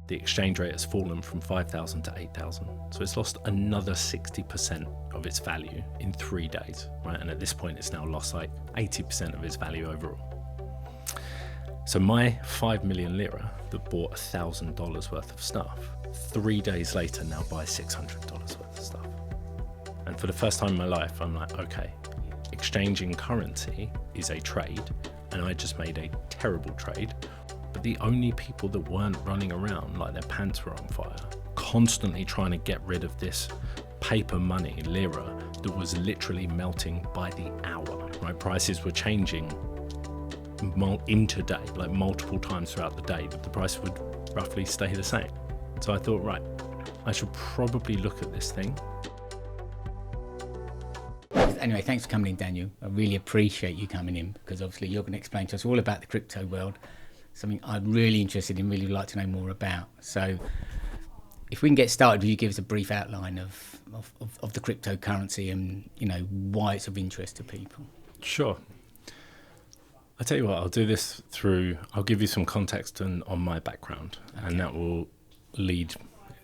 the exchange rate has fallen from 5,000 to 8,000. So it's lost another 60% of its value in 3 days, right? And at this point, it's now lost like 80% of its value overall. So my 5 million lira that bought $1,000 worth of stuff, 3 days later now buys $600 worth of stuff. And for the first time in my life, I'm like, okay, exchanging currency is a trade, and I just made a terrible trade. But the only people that weren't running around like their pants were on fire, constantly trying to get rid of this paper money, lira, that was literally melting by the hour, right? Prices were changing intraday, like multiple times throughout the day, but the price would roughly stay the same. So I thought, right, I should probably look at this thing. Anyway, thanks for coming in, Daniel. I really appreciate you coming in, because obviously you're going to explain to us all about the crypto world, something I'm really interested in, really would like to know more about. So if we can get started, will you give us a brief outline of the cryptocurrency and, you know, why it's of interest to people? Sure. I'll tell you what, I'll do this through, I'll give you some context on my background, okay. And that will lead,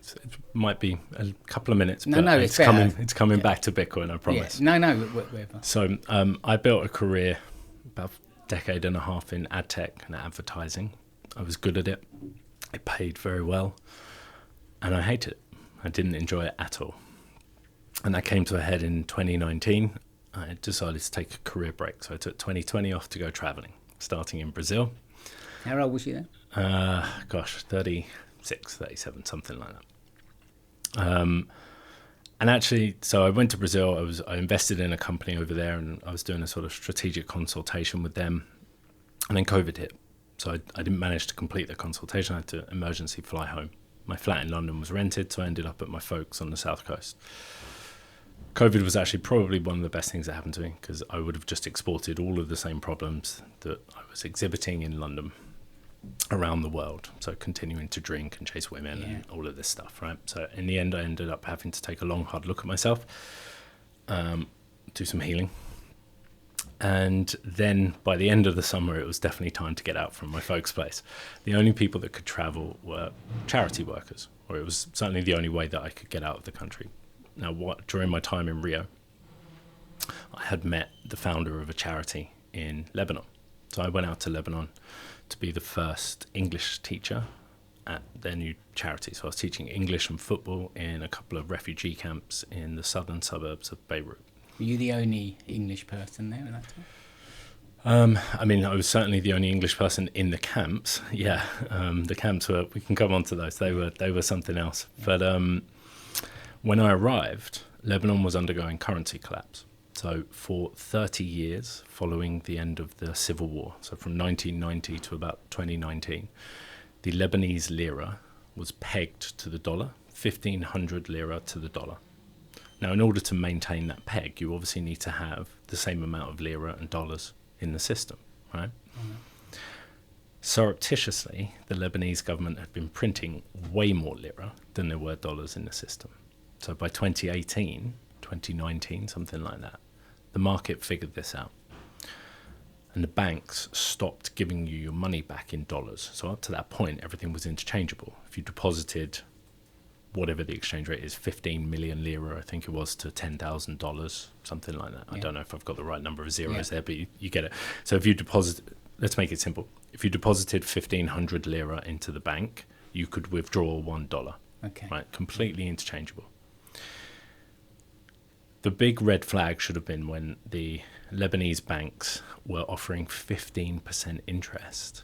it might be a couple of minutes, but it's coming back to Bitcoin, I promise. Yeah. No, whatever. So I built a career about a decade and a half in ad tech and advertising. I was good at it. It paid very well. And I hated it. I didn't enjoy it at all. And that came to a head in 2019. I decided to take a career break. So I took 2020 off to go traveling, starting in Brazil. How old was you then? 36, 37, something like that. And actually, so I went to Brazil. I invested in a company over there, and I was doing a sort of strategic consultation with them. And then COVID hit. So I didn't manage to complete the consultation. I had to emergency fly home. My flat in London was rented, so I ended up at my folks on the south coast. COVID was actually probably one of the best things that happened to me, because I would have just exported all of the same problems that I was exhibiting in London around the world. So continuing to drink and chase women and all of this stuff, right? So in the end, I ended up having to take a long, hard look at myself, do some healing. And then by the end of the summer, it was definitely time to get out from my folks' place. The only people that could travel were charity workers, or it was certainly the only way that I could get out of the country. Now, during my time in Rio, I had met the founder of a charity in Lebanon. So I went out to Lebanon to be the first English teacher at their new charity. So I was teaching English and football in a couple of refugee camps in the southern suburbs of Beirut. Were you the only English person there at that time? I mean, I was certainly the only English person in the camps. Yeah, the camps were, we can come on to those, they were something else. Yeah. But when I arrived, Lebanon was undergoing currency collapse. So for 30 years following the end of the civil war, so from 1990 to about 2019, the Lebanese lira was pegged to the dollar, 1,500 lira to the dollar. Now, in order to maintain that peg, you obviously need to have the same amount of lira and dollars in the system, right? Mm-hmm. Surreptitiously, the Lebanese government had been printing way more lira than there were dollars in the system. So by 2018, 2019, something like that, the market figured this out. And the banks stopped giving you your money back in dollars. So up to that point, everything was interchangeable. If you deposited whatever the exchange rate is, 15 million lira, I think it was, to $10,000, something like that. Yeah. I don't know if I've got the right number of zeros there, but you get it. So if you deposit, let's make it simple. If you deposited 1,500 lira into the bank, you could withdraw $1. Okay. Right? Completely interchangeable. The big red flag should have been when the Lebanese banks were offering 15% interest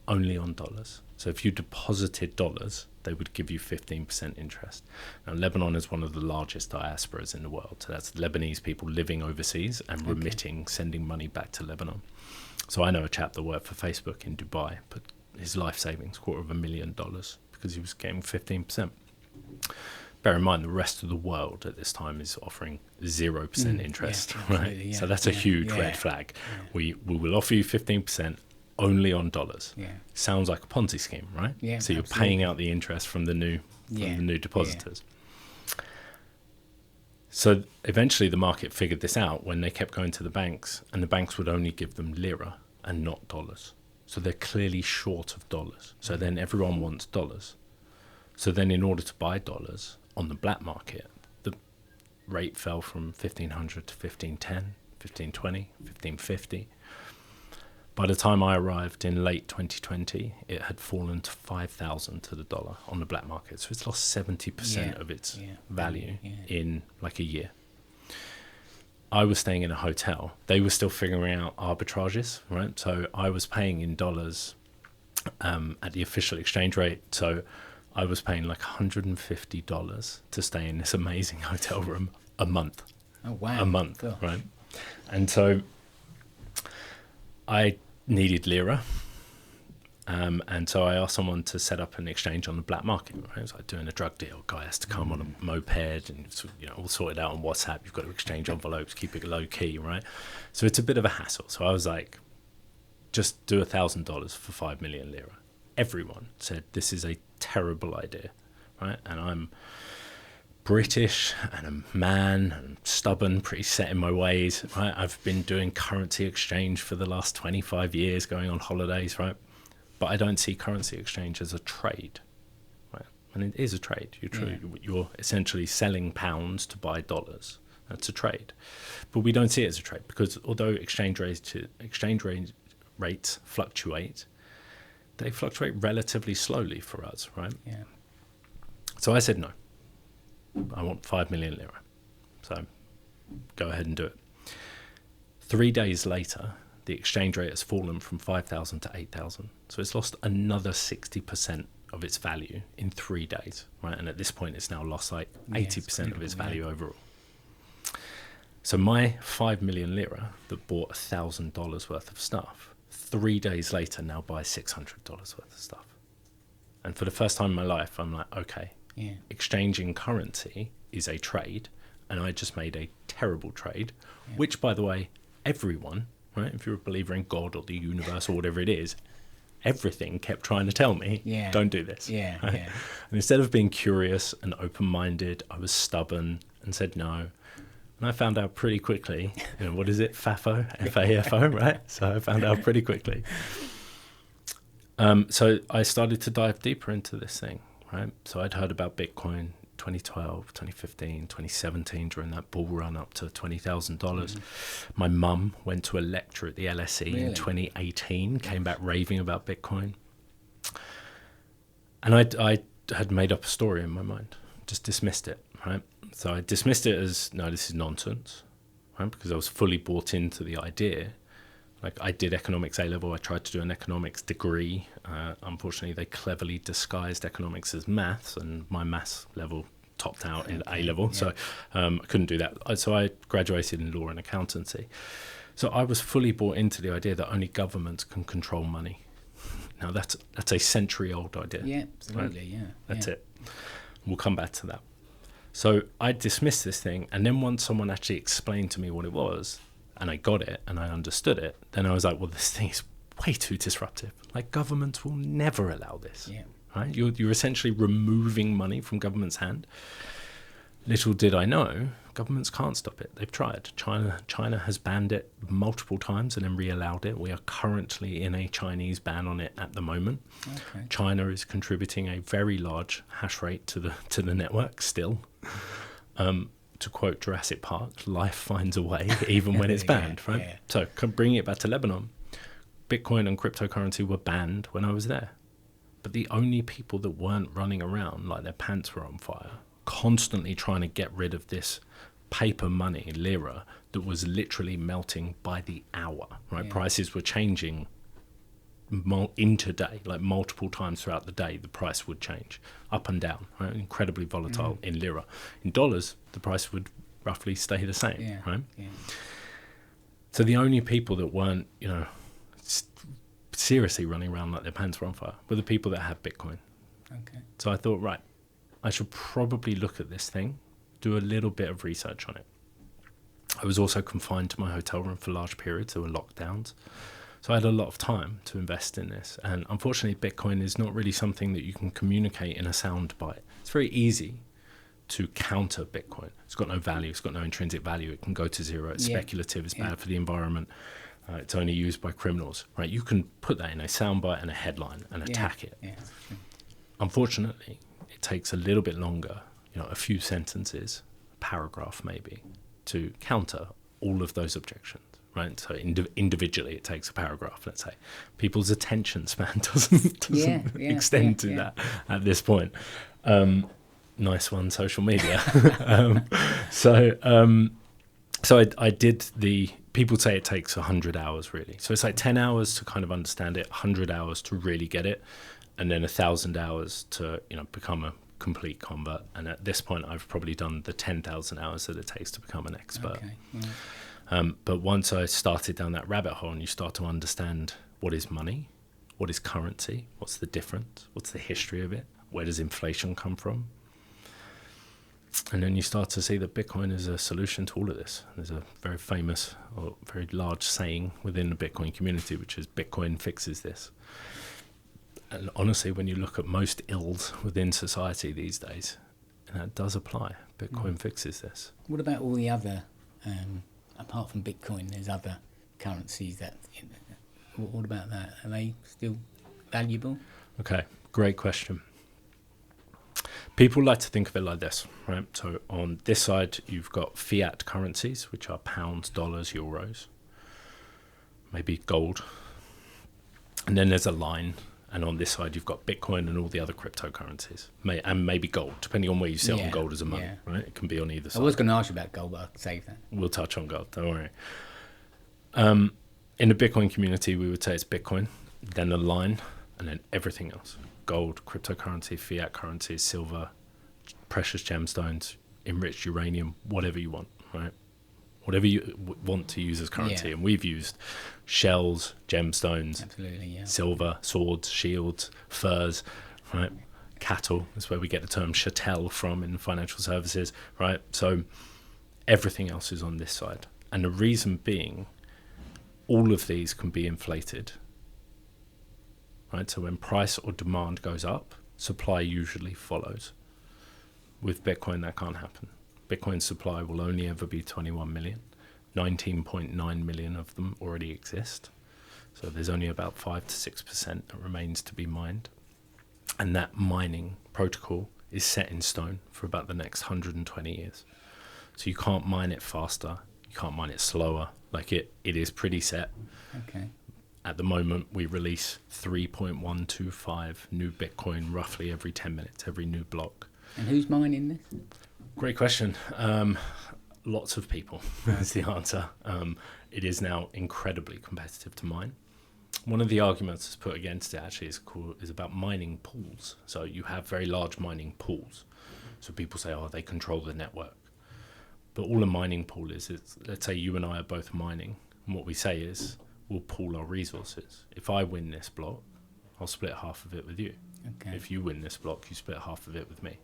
only on dollars. So if you deposited dollars, they would give you 15% interest. Now, Lebanon is one of the largest diasporas in the world. So that's Lebanese people living overseas and remitting, sending money back to Lebanon. So I know a chap that worked for Facebook in Dubai, put his life savings, $250,000, because he was getting 15%. Bear in mind, the rest of the world at this time is offering 0% interest, right? Yeah. So that's a huge red flag. Yeah. We will offer you 15% only on dollars. Yeah. Sounds like a Ponzi scheme, right? Yeah, so you're paying out the interest from the new depositors. Yeah. So eventually the market figured this out when they kept going to the banks, and the banks would only give them lira and not dollars. So they're clearly short of dollars. So then everyone wants dollars. So then in order to buy dollars on the black market, the rate fell from 1500 to 1510, 1520, 1550. By the time I arrived in late 2020, it had fallen to 5,000 to the dollar on the black market. So it's lost 70% of its value in like a year. I was staying in a hotel. They were still figuring out arbitrages, right? So I was paying in dollars at the official exchange rate. So I was paying like $150 to stay in this amazing hotel room a month. Oh, wow. A month, Gosh. right? And so I needed lira. And so I asked someone to set up an exchange on the black market. Right? It was like doing a drug deal. Guy has to come on a moped and all sorted out on WhatsApp. You've got to exchange envelopes, keep it low key, right? So it's a bit of a hassle. So I was like, just do $1,000 for 5 million lira. Everyone said this is a terrible idea, right? And I'm British and a man and stubborn, pretty set in my ways, right? I've been doing currency exchange for the last 25 years, going on holidays, right? But I don't see currency exchange as a trade, right? And it is a trade. You're essentially selling pounds to buy dollars. That's a trade. But we don't see it as a trade because although exchange rates fluctuate, they fluctuate relatively slowly for us, right? Yeah. So I said no. I want 5 million lira. So go ahead and do it. 3 days later, the exchange rate has fallen from 5,000 to 8,000. So it's lost another 60% of its value in 3 days, right? And at this point, it's now lost like 80% of its value overall. So my 5 million lira that bought $1,000 worth of stuff, 3 days later now buys $600 worth of stuff. And for the first time in my life, I'm like, okay, exchanging currency is a trade. And I just made a terrible trade, which, by the way, everyone, right? If you're a believer in God or the universe or whatever it is, everything kept trying to tell me, don't do this. Right? And instead of being curious and open-minded, I was stubborn and said no. And I found out pretty quickly, what is it? FAFO, F-A-F-O, right? So I found out pretty quickly. So I started to dive deeper into this thing, right? So I'd heard about Bitcoin 2012, 2015, 2017 during that bull run up to $20,000. My mum went to a lecture at the LSE in 2018, came back raving about Bitcoin. And I had made up a story in my mind, just dismissed it, right? So I dismissed it as, no, this is nonsense, right? Because I was fully bought into the idea. Like I did economics A-level, I tried to do an economics degree. Unfortunately, they cleverly disguised economics as maths, and my maths level topped out in A-level, so I couldn't do that. So I graduated in law and accountancy. So I was fully bought into the idea that only governments can control money. Now that's a century-old idea. Yeah, absolutely, right? That's it. We'll come back to that. So I dismissed this thing, and then once someone actually explained to me what it was, and I got it and I understood it, then I was like, well, this thing is way too disruptive. Like governments will never allow this. Right? You're essentially removing money from government's hand. Little did I know, governments can't stop it. They've tried. China has banned it multiple times and then re-allowed it. We are currently in a Chinese ban on it at the moment. China is contributing a very large hash rate to the network still. To quote Jurassic Park, life finds a way even when it's banned, right? So bringing it back to Lebanon, Bitcoin and cryptocurrency were banned when I was there. But the only people that weren't running around like their pants were on fire, constantly trying to get rid of this paper money, lira, that was literally melting by the hour, right? Prices were changing intraday, like multiple times throughout the day, the price would change up and down, right? Incredibly volatile in lira. In dollars, the price would roughly stay the same, right? So the only people that weren't, seriously running around like their pants were on fire were the people that had Bitcoin. So I thought, right, I should probably look at this thing, do a little bit of research on it. I was also confined to my hotel room for large periods. There were lockdowns. So I had a lot of time to invest in this. And unfortunately, Bitcoin is not really something that you can communicate in a sound bite. It's very easy to counter Bitcoin. It's got no value. It's got no intrinsic value. It can go to zero. It's speculative. It's bad for the environment. It's only used by criminals, right? You can put that in a soundbite and a headline and attack it. Yeah. Unfortunately, it takes a little bit longer, a few sentences, a paragraph maybe, to counter all of those objections, right? So individually, it takes a paragraph, let's say. People's attention span doesn't extend to that at this point. Nice one, social media. So I did people say it takes 100 hours really. So it's like 10 hours to kind of understand it, 100 hours to really get it, and then 1,000 hours to, become a complete convert. And at this point, I've probably done the 10,000 hours that it takes to become an expert. Okay. Yeah. But once I started down that rabbit hole and you start to understand what is money, what is currency, what's the difference, what's the history of it, where does inflation come from? And then you start to see that Bitcoin is a solution to all of this. There's a very famous or very large saying within the Bitcoin community, which is Bitcoin fixes this. And honestly, when you look at most ills within society these days, and that does apply, Bitcoin fixes this. What about all the other, apart from Bitcoin, there's other currencies that, what about that? Are they still valuable? Okay, great question. People like to think of it like this, right? So on this side, you've got fiat currencies, which are pounds, dollars, euros, maybe gold. And then there's a line. And on this side, you've got Bitcoin and all the other cryptocurrencies, and maybe gold, depending on where you sit on gold as a money, right? It can be on either side. I was going to ask you about gold, but I'll save that. We'll touch on gold, don't worry. In the Bitcoin community, we would say it's Bitcoin, then a line, and then everything else. Gold, cryptocurrency, fiat currency, silver, precious gemstones, enriched uranium, whatever you want, right? Whatever you want to use as currency. And we've used shells, gemstones, silver, swords, shields, furs, right? Cattle is where we get the term chattel from in financial services, right? So everything else is on this side. And the reason being, all of these can be inflated. Right, so when price or demand goes up, supply usually follows. With Bitcoin, that can't happen. Bitcoin's supply will only ever be 21 million. 19.9 million of them already exist. So there's only about 5 to 6% that remains to be mined. And that mining protocol is set in stone for about the next 120 years. So you can't mine it faster, you can't mine it slower. Like it is pretty set. Okay. At the moment, we release 3.125 new Bitcoin roughly every 10 minutes, every new block. And who's mining this? Great question. Lots of people is the answer. It is now incredibly competitive to mine. One of the arguments that's put against it actually is about mining pools. So you have very large mining pools. So people say, they control the network. But all a mining pool is let's say you and I are both mining. And what we say is, we'll pool our resources. If I win this block, I'll split half of it with you. Okay. If you win this block, you split half of it with me.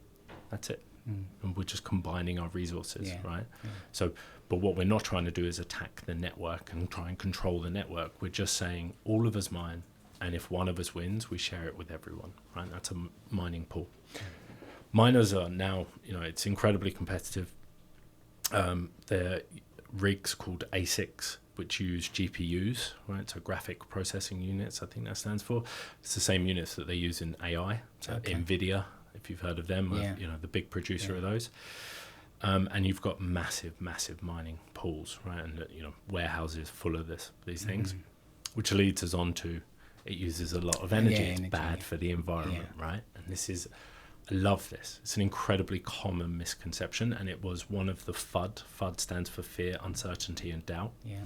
That's it. And we're just combining our resources, right? Yeah. So, but what we're not trying to do is attack the network and try and control the network. We're just saying all of us mine, and if one of us wins, we share it with everyone, right? That's a mining pool. Miners are now, it's incredibly competitive. They're rigs called ASICs, which use GPUs, right? So graphic processing units, I think that stands for. It's the same units that they use in AI. So NVIDIA, if you've heard of them, the big producer of those. And you've got massive mining pools, right? And warehouses full of these things, which leads us on to it uses a lot of energy. It's bad for the environment, right? And this is, I love this. It's an incredibly common misconception, and it was one of the FUD. FUD stands for fear, uncertainty, and doubt. Yeah.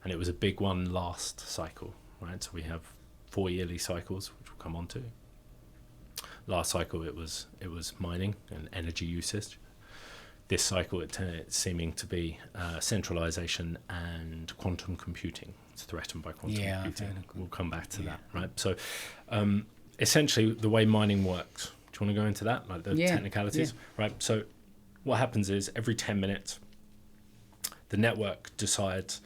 And it was a big one last cycle, right? So we have 4 yearly cycles, which we'll come on to. Last cycle, it was mining and energy usage. This cycle, it's seeming to be centralization and quantum computing. It's threatened by quantum computing. We'll come back to that, right? So essentially, the way mining works. Do you want to go into that, like the technicalities? Yeah. Right. So what happens is every 10 minutes, the network decides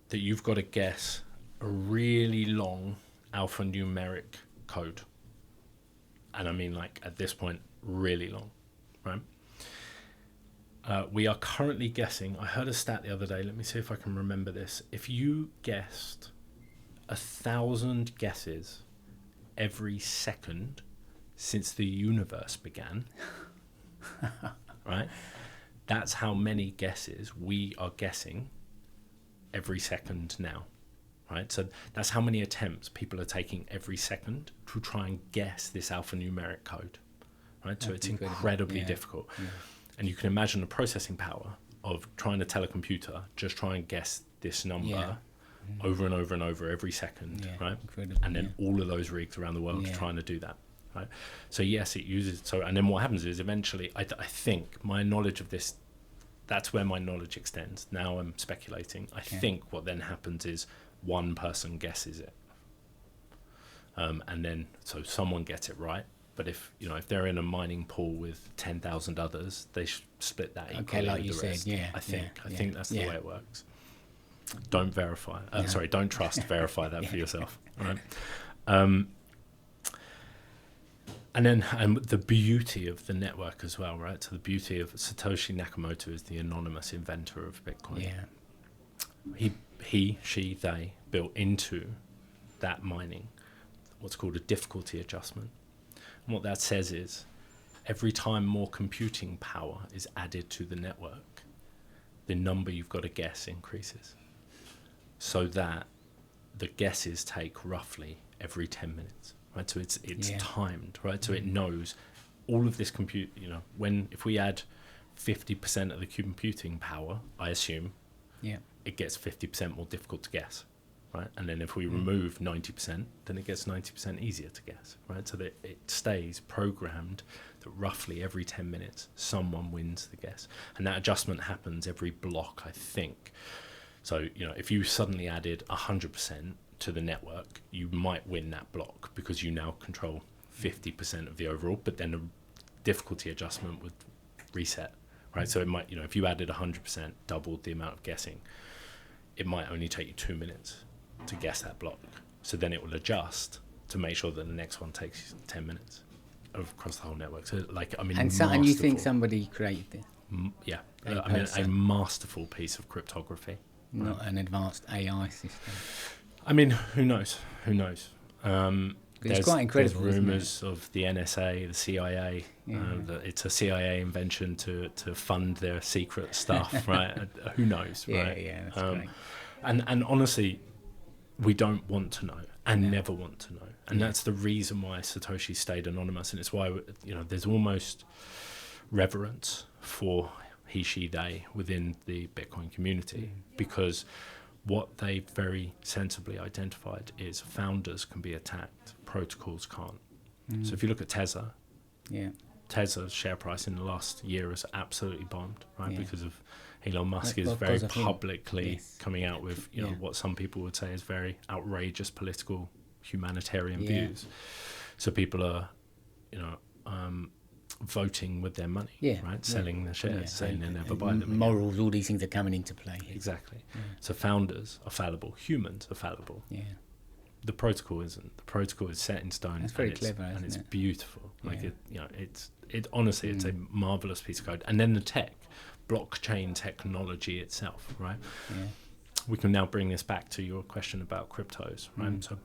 that you've got to guess a really long alphanumeric code. And I mean, like, at this point, really long, right? We are currently guessing. I heard a stat the other day. Let me see if I can remember this. If you guessed 1,000 guesses every second since the universe began, right? That's how many guesses we are guessing every second now, right? So that's how many attempts people are taking every second to try and guess this alphanumeric code, right? So it's incredibly difficult. Yeah. And you can imagine the processing power of trying to tell a computer, just try and guess this number over and over and over every second, right? Incredible, and then all of those rigs around the world trying to do that, right? So yes, it uses, so, and then what happens is eventually, I think my knowledge of this, that's where my knowledge extends. Now I'm speculating. I think what then happens is one person guesses it. And then, so someone gets it right. But if they're in a mining pool with 10,000 others, they split that equally like with you the said, rest. I think that's the way it works. Don't verify. Don't trust. Verify that for yourself. All right. And then the beauty of the network as well, right? So the beauty of Satoshi Nakamoto is the anonymous inventor of Bitcoin. Yeah. She, they built into that mining what's called a difficulty adjustment. And what that says is every time more computing power is added to the network, the number you've got to guess increases. So that the guesses take roughly every 10 minutes, right? So it's timed, right? So it knows all of this compute, if we add 50% of the computing power, I assume, it gets 50% more difficult to guess. Right, and then if we remove 90%, then it gets 90% easier to guess, right? So that it stays programmed that roughly every 10 minutes, someone wins the guess. And that adjustment happens every block, I think. So, if you suddenly added 100% to the network, you might win that block because you now control 50% of the overall, but then the difficulty adjustment would reset, right? So it might, if you added 100%, doubled the amount of guessing, it might only take you 2 minutes to guess that block. So then it will adjust to make sure that the next one takes 10 minutes across the whole network. So and you think somebody created this? A masterful piece of cryptography. Not an advanced AI system. Who knows? It's quite incredible. There's rumours of the NSA, the CIA, that it's a CIA invention to fund their secret stuff, right? Who knows, right? Yeah, that's great. And honestly, we don't want to know and never want to know. And that's the reason why Satoshi stayed anonymous. And it's why, there's almost reverence for he, she, they within the Bitcoin community, because what they very sensibly identified is founders can be attacked, protocols can't. So if you look at Tesla, Tesla's share price in the last year has absolutely bombed, right? Because of Elon Musk is very publicly coming out with what some people would say is very outrageous political humanitarian views. So people are voting with their money, right? Selling their shares, saying they never buy them. Morals, all these things are coming into play. Exactly. So founders are fallible, humans are fallible. The protocol isn't. The protocol is set in stone. That's very clever, and it's it? beautiful. Like it honestly, it's a marvelous piece of code. And then the tech, blockchain technology itself, right? We can now bring this back to your question about cryptos, right? So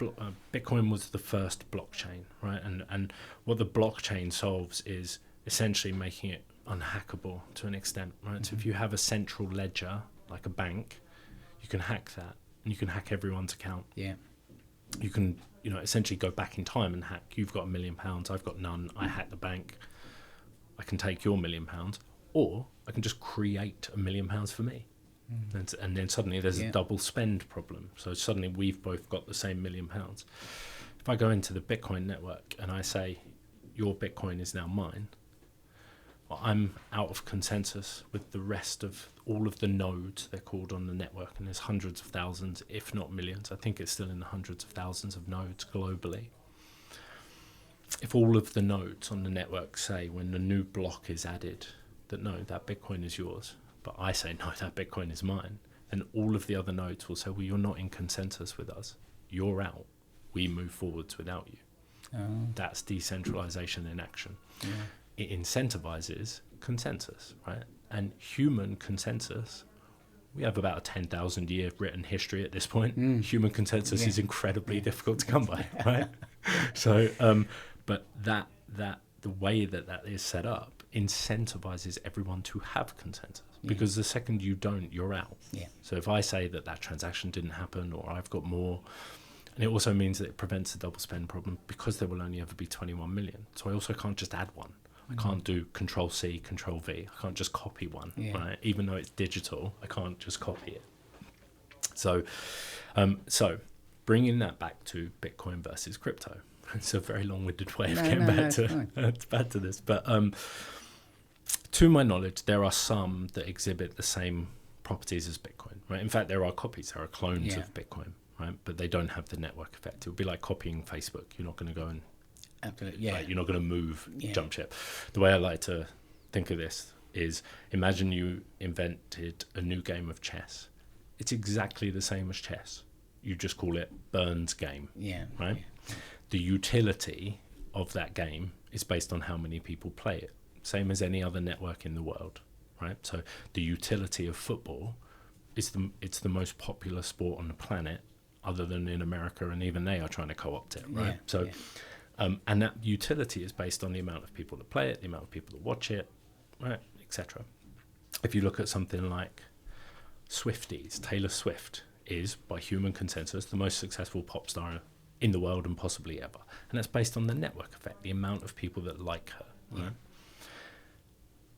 Bitcoin was the first blockchain, right? And what the blockchain solves is essentially making it unhackable to an extent, right? So if you have a central ledger, like a bank, you can hack that, and you can hack everyone's account. You can, essentially go back in time and hack. You've got £1 million, I've got none. I hack the bank. I can take your £1 million, or I can just create £1 million for me. And then suddenly there's a double spend problem. So suddenly we've both got the same £1 million. If I go into the Bitcoin network and I say, your Bitcoin is now mine, well, I'm out of consensus with the rest of all of the nodes, they're called, on the network. And there's hundreds of thousands, if not millions. I think it's still in the hundreds of thousands of nodes globally. If all of the nodes on the network say, when the new block is added, that no, that Bitcoin is yours, but I say, no, that Bitcoin is mine, then all of the other nodes will say, well, you're not in consensus with us. You're out. We move forwards without you. That's decentralization in action. It incentivizes consensus, right? And human consensus, we have about a 10,000 year written history at this point. Human consensus is incredibly difficult to come by, right? So, but the way that is set up incentivizes everyone to have consensus, because the second you don't, you're out. Yeah. So if I say that transaction didn't happen, or I've got more, and it also means that it prevents the double spend problem, because there will only ever be 21 million. So I also can't just add one. I can't do Control C, Control V. I can't just copy one, right? Even though it's digital, I can't just copy it. So, bringing that back to Bitcoin versus crypto. It's a very long-winded way of getting back to this, but to my knowledge, there are some that exhibit the same properties as Bitcoin, right? In fact, there are copies, there are clones of Bitcoin, right? But they don't have the network effect. It would be like copying Facebook. You're not going to go and you're not going to move, jump ship. The way I like to think of this is, imagine you invented a new game of chess. It's exactly the same as chess. You just call it Bern's game, right? Yeah. The utility of that game is based on how many people play it, same as any other network in the world, right? So the utility of football is it's the most popular sport on the planet, other than in America, and even they are trying to co-opt it, right? And that utility is based on the amount of people that play it, the amount of people that watch it, right, etc. If you look at something like Swifties, Taylor Swift is, by human consensus, the most successful pop star in the world and possibly ever. And that's based on the network effect, the amount of people that like her, right?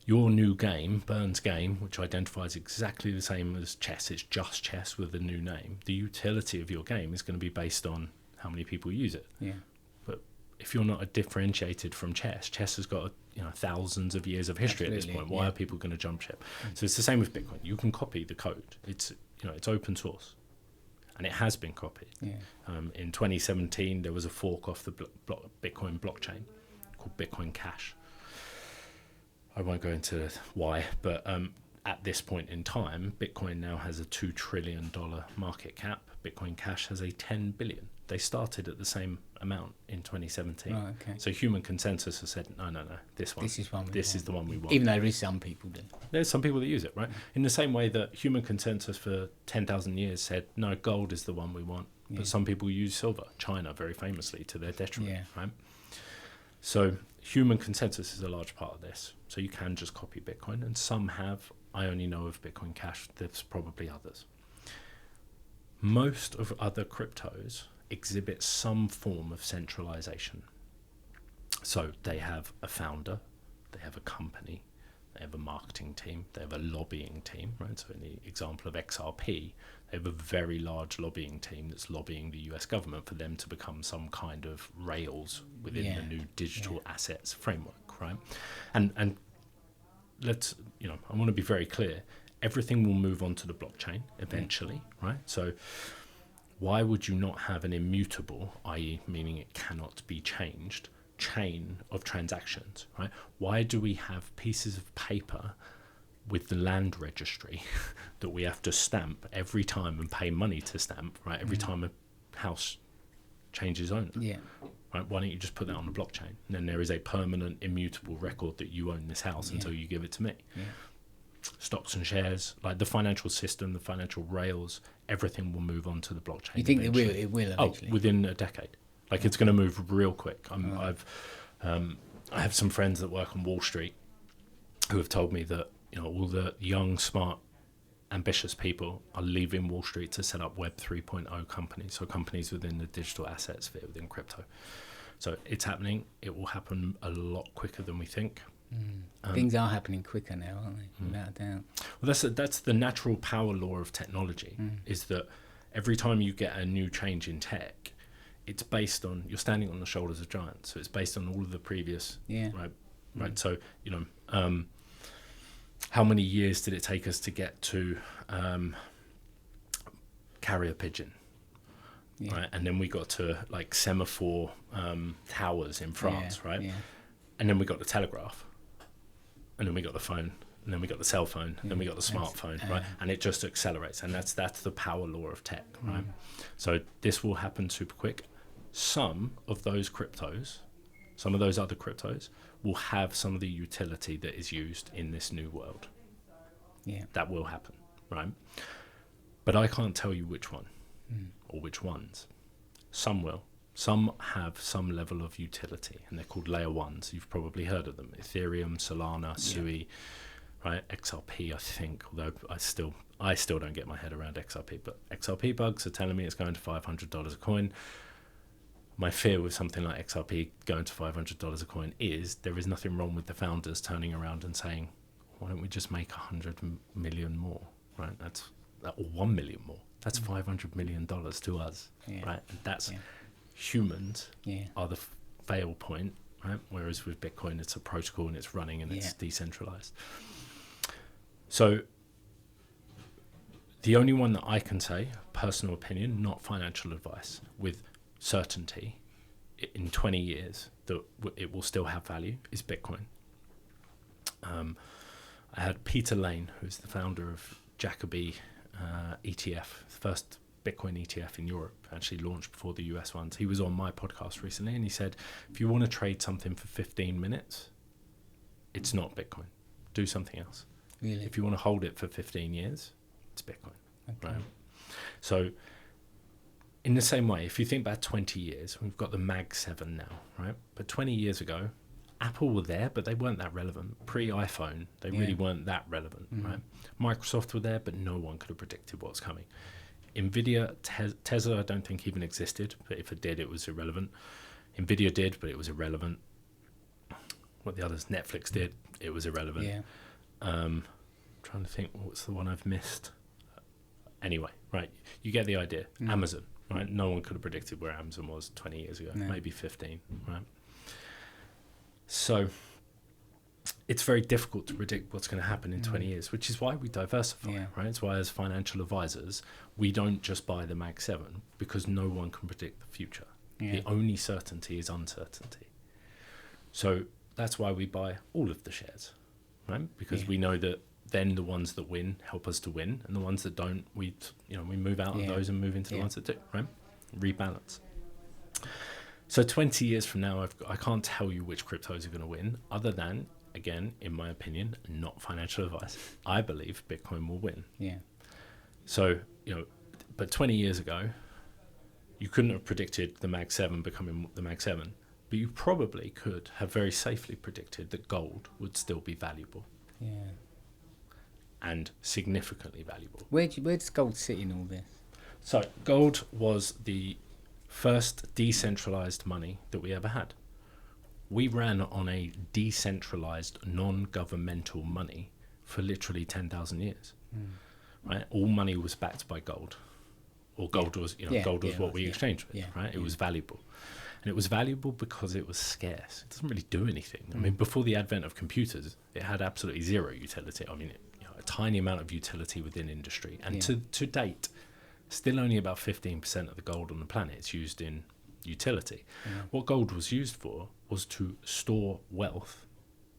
Your new game, Bern's game, which identifies exactly the same as chess, it's just chess with a new name. The utility of your game is going to be based on how many people use it. Yeah. If you're not differentiated from chess has got thousands of years of history at this point. Why are people going to jump ship? So it's the same with Bitcoin. You can copy the code. It's open source, and it has been copied. In 2017, there was a fork off the Bitcoin blockchain called Bitcoin Cash. I won't go into why, but at this point in time, Bitcoin now has a $2 trillion market cap. Bitcoin Cash has a 10 billion. They started at the same amount in 2017. Oh, okay. So human consensus has said, no, this is the one we want. Even though there is some people do. There's some people that use it, right? In the same way that human consensus for 10,000 years said, no, gold is the one we want. But some people use silver. China, very famously, to their detriment, right? So human consensus is a large part of this. So you can just copy Bitcoin, and some have. I only know of Bitcoin Cash. There's probably others. Most of other cryptos exhibit some form of centralization. So they have a founder, they have a company, they have a marketing team, they have a lobbying team, right? So in the example of XRP, they have a very large lobbying team that's lobbying the US government for them to become some kind of rails within the new digital assets framework, right? And let's, I want to be very clear, everything will move on to the blockchain eventually, right? So why would you not have an immutable, i.e. meaning it cannot be changed, chain of transactions, right? Why do we have pieces of paper with the land registry that we have to stamp every time and pay money to stamp, right? Every time a house changes owner, right? Why don't you just put that on the blockchain? And then there is a permanent, immutable record that you own this house until you give it to me. Stocks and shares, like the financial system, the financial rails, everything will move on to the blockchain. You think it will eventually? Within a decade. Like it's going to move real quick. I have some friends that work on Wall Street who have told me that all the young, smart, ambitious people are leaving Wall Street to set up Web 3.0 companies, so companies within the digital assets sphere within crypto. So it's happening. It will happen a lot quicker than we think. Things are happening quicker now, aren't they? Without a doubt. Well, that's the natural power law of technology, is that every time you get a new change in tech, it's based on, you're standing on the shoulders of giants, so it's based on all of the previous, right? So, how many years did it take us to get to carrier pigeon? Right? And then we got to like semaphore towers in France, right? And then we got the telegraph. And then we got the phone, and then we got the cell phone, and then we got the smartphone, right? And it just accelerates, and that's the power law of tech, right? So this will happen super quick. Some of those other cryptos, will have some of the utility that is used in this new world, Yeah. That will happen, right? But I can't tell you which one or which ones. Some will. Some have some level of utility, and they're called layer ones. You've probably heard of them. Ethereum, Solana, Sui, right? XRP, I think, although I still don't get my head around XRP, but XRP bugs are telling me it's going to $500 a coin. My fear with something like XRP going to $500 a coin is there is nothing wrong with the founders turning around and saying, why don't we just make 100 million more, right? Or 1 million more. That's $500 million to us, right? And that's humans are the fail point, right? Whereas with Bitcoin, it's a protocol and it's running and it's decentralized. So the only one that I can say, personal opinion, not financial advice, with certainty in 20 years that it will still have value is Bitcoin. I had Peter Lane, who's the founder of Jacoby ETF, the first Bitcoin ETF in Europe, actually launched before the US ones. He was on my podcast recently and he said, if you want to trade something for 15 minutes, it's not Bitcoin. Do something else. Really? If you want to hold it for 15 years, it's Bitcoin. Okay. Right? So in the same way, if you think about 20 years, we've got the Mag 7 now, right? But 20 years ago, Apple were there, but they weren't that relevant. Pre-iPhone, they really weren't that relevant, right? Microsoft were there, but no one could have predicted what's coming. Nvidia, Tesla, I don't think even existed, but if it did, it was irrelevant. Nvidia did, but it was irrelevant. What the others, Netflix did, it was irrelevant. Yeah. Trying to think, what's the one I've missed? Anyway, right, you get the idea. Amazon, right? No one could have predicted where Amazon was 20 years ago, maybe 15, right? So it's very difficult to predict what's going to happen in 20 years, which is why we diversify, right? It's why as financial advisors, we don't just buy the Mag 7 because no one can predict the future. Yeah. The only certainty is uncertainty. So that's why we buy all of the shares, right? Because we know that then the ones that win help us to win, and the ones that don't, we move out of those and move into the ones that do, right? Rebalance. So 20 years from now, I can't tell you which cryptos are going to win, other than, again, in my opinion, not financial advice, I believe Bitcoin will win. Yeah. So, but 20 years ago, you couldn't have predicted the Mag 7 becoming the Mag 7, but you probably could have very safely predicted that gold would still be valuable. Yeah. And significantly valuable. Where does gold sit in all this? So gold was the first decentralized money that we ever had. We ran on a decentralized, non-governmental money for literally 10,000 years. Right? All money was backed by gold, or gold was, gold was what we exchanged with. Right? It was valuable, and it was valuable because it was scarce. It doesn't really do anything. I mean, before the advent of computers, it had absolutely zero utility. I mean, a tiny amount of utility within industry, and to date, still only about 15% of the gold on the planet is used in utility. What gold was used for was to store wealth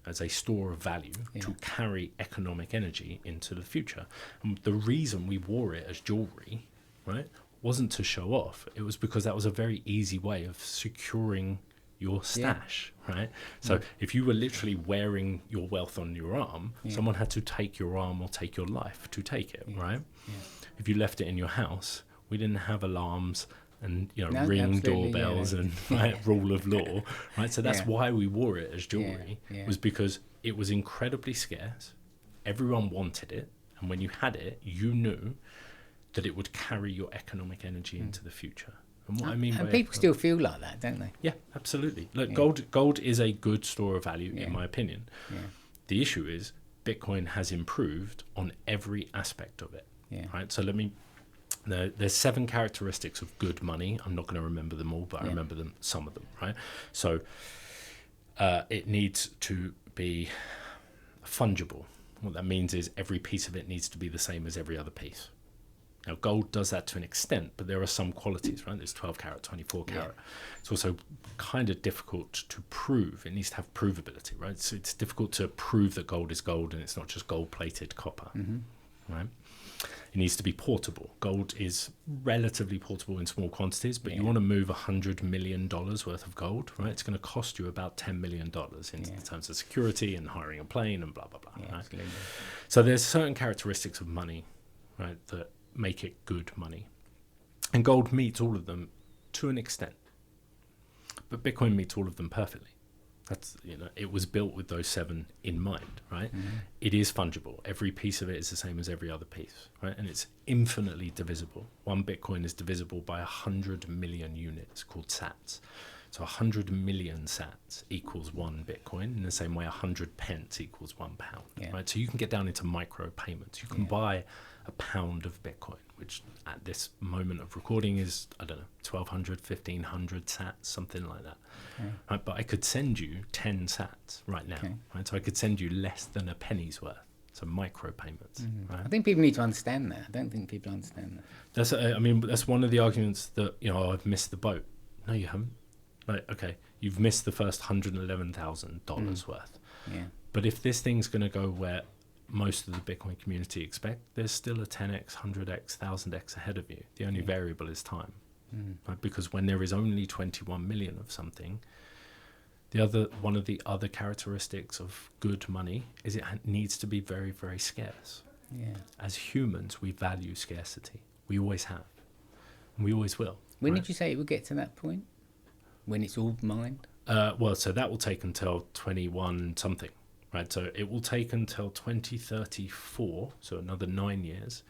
as a store of value to carry economic energy into the future. And the reason we wore it as jewelry, right, wasn't to show off. It was because that was a very easy way of securing your stash, right? So if you were literally wearing your wealth on your arm, someone had to take your arm or take your life to take it, right? If you left it in your house, we didn't have alarms and ring doorbells and rule of law, right? So that's why we wore it as jewelry, was because it was incredibly scarce. Everyone wanted it, and when you had it, you knew that it would carry your economic energy into the future. And what I mean by people still feel like that, don't they? Yeah, absolutely. Look, gold is a good store of value, in my opinion. The issue is Bitcoin has improved on every aspect of it. Right. So there's 7 characteristics of good money. I'm not going to remember them all, but I remember some of them. Right. So it needs to be fungible. What that means is every piece of it needs to be the same as every other piece. Now, gold does that to an extent, but there are some qualities, right? There's 12 carat, 24 carat. It's also kind of difficult to prove. It needs to have provability, right? So it's difficult to prove that gold is gold and it's not just gold-plated copper, right? It needs to be portable. Gold is relatively portable in small quantities, but you want to move $100 million worth of gold, right? It's going to cost you about $10 million in terms of security and hiring a plane and blah, blah, blah. Yeah, right? absolutely. So there's certain characteristics of money, right, that make it good money. And gold meets all of them to an extent. But Bitcoin meets all of them perfectly. That's, it was built with those 7 in mind, right? It is fungible. Every piece of it is the same as every other piece, right? And it's infinitely divisible. One Bitcoin is divisible by 100 million units called sats. So 100 million sats equals 1 Bitcoin, in the same way 100 pence equals £1, right? So you can get down into micro payments. You can buy a pound of Bitcoin, which at this moment of recording is, I don't know, 1,200, 1,500 sats, something like that. Right? But I could send you 10 sats right now, right? So I could send you less than a penny's worth. So micro payments. Right? I think people need to understand that. I don't think people understand that. That's one of the arguments that, I've missed the boat. No, you haven't. Like, okay, you've missed the first $111,000 worth. Yeah. But if this thing's going to go where most of the Bitcoin community expect, there's still a 10x, 100x, 1000x ahead of you. The only variable is time. Right? Because when there is only 21 million of something, one of the other characteristics of good money is it needs to be very, very scarce. Yeah. As humans, we value scarcity. We always have. And we always will. When did you say it would get to that point? When it's all mined? So that will take until 21 something, right? So it will take until 2034, so another 9 years,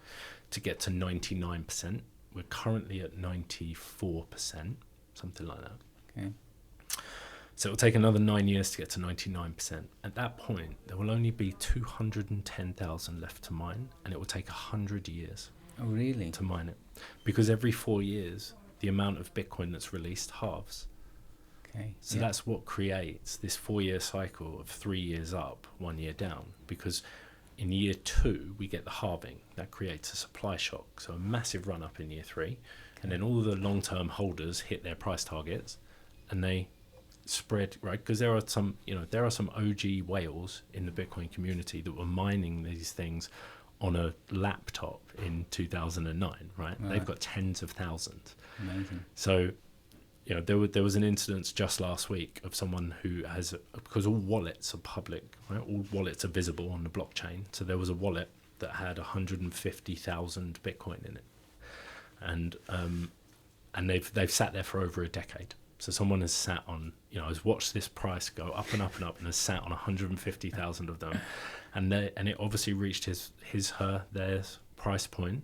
to get to 99%. We're currently at 94%, something like that. Okay. So it will take another 9 years to get to 99%. At that point, there will only be 210,000 left to mine, and it will take 100 years Oh, really? to mine it. Because every 4 years, the amount of Bitcoin that's released halves. Okay. So that's what creates this 4-year cycle of 3 years up, 1 year down. Because in year 2, we get the halving. That creates a supply shock. So a massive run up in year 3. And then all of the long-term holders hit their price targets and they spread, right? Because there are some OG whales in the Bitcoin community that were mining these things on a laptop in 2009, right? They've got tens of thousands. Amazing. So, there was an incident just last week of someone who has, because all wallets are public, right? All wallets are visible on the blockchain. So there was a wallet that had 150,000 Bitcoin in it, and they've sat there for over a decade. So someone has sat on, has watched this price go up and up and up, and has sat on 150,000 of them, and it obviously reached their price point,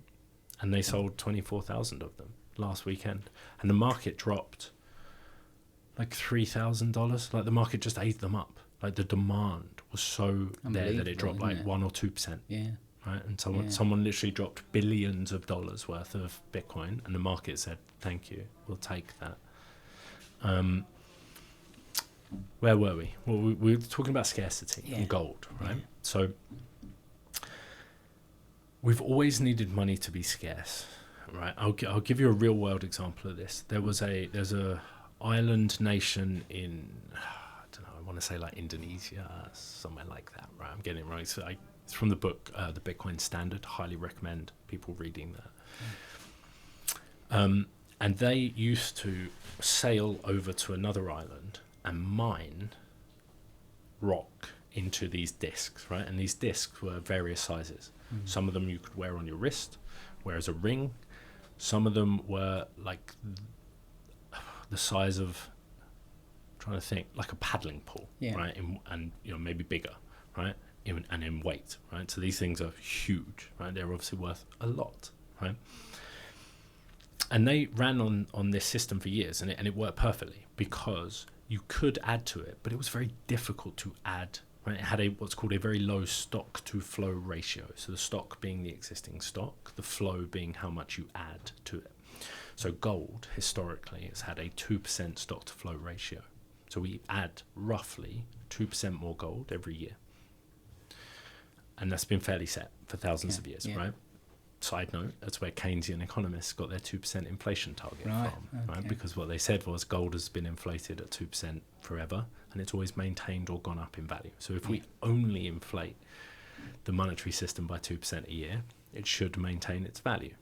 and they sold 24,000 of them last weekend, and the market dropped like $3,000. Like the market just ate them up. Like the demand was so there that it dropped like 1 or 2%. Yeah. Right, and someone literally dropped billions of dollars worth of Bitcoin, and the market said, "Thank you, we'll take that." Where were we? Well, we were talking about scarcity and gold, right? Yeah. So we've always needed money to be scarce, right? I'll give you a real world example of this. There's a island nation in, I don't know, I want to say like Indonesia, somewhere like that, right? I'm getting it wrong. So it's from the book, The Bitcoin Standard. Highly recommend people reading that. And they used to sail over to another island and mine rock into these discs, right? And these discs were various sizes. Some of them you could wear on your wrist, wear as a ring. Some of them were like the size of, I'm trying to think, like a paddling pool, right? And maybe bigger, right? And in weight, right? So these things are huge, right? They're obviously worth a lot, right? And they ran on this system for years, and it worked perfectly because you could add to it, but it was very difficult to add. Right? It had what's called a very low stock to flow ratio. So the stock being the existing stock, the flow being how much you add to it. So gold, historically, has had a 2% stock to flow ratio. So we add roughly 2% more gold every year. And that's been fairly set for thousands of years, right? Side note, that's where Keynesian economists got their 2% inflation target from, right? Because what they said was gold has been inflated at 2% forever, and it's always maintained or gone up in value. So if we only inflate the monetary system by 2% a year, it should maintain its value.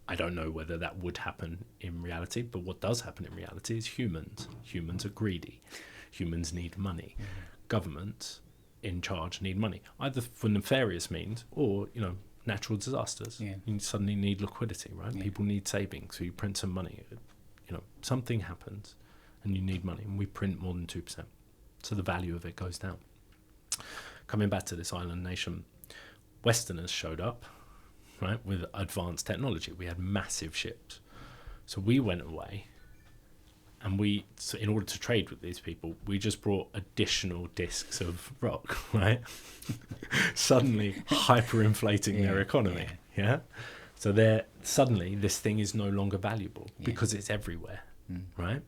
I don't know whether that would happen in reality, but what does happen in reality is humans are greedy, humans need money, governments in charge need money, either for nefarious means or, you know, natural disasters. You suddenly need liquidity, right? People need savings, so you print some money. You know, something happens and you need money, and we print more than 2%, so the value of it goes down. Coming back to this island nation, Westerners showed up, right, with advanced technology. We had massive ships, so we went away, and so in order to trade with these people, we just brought additional discs of rock, right? Suddenly hyperinflating their economy. So they're suddenly, this thing is no longer valuable because it's everywhere, right?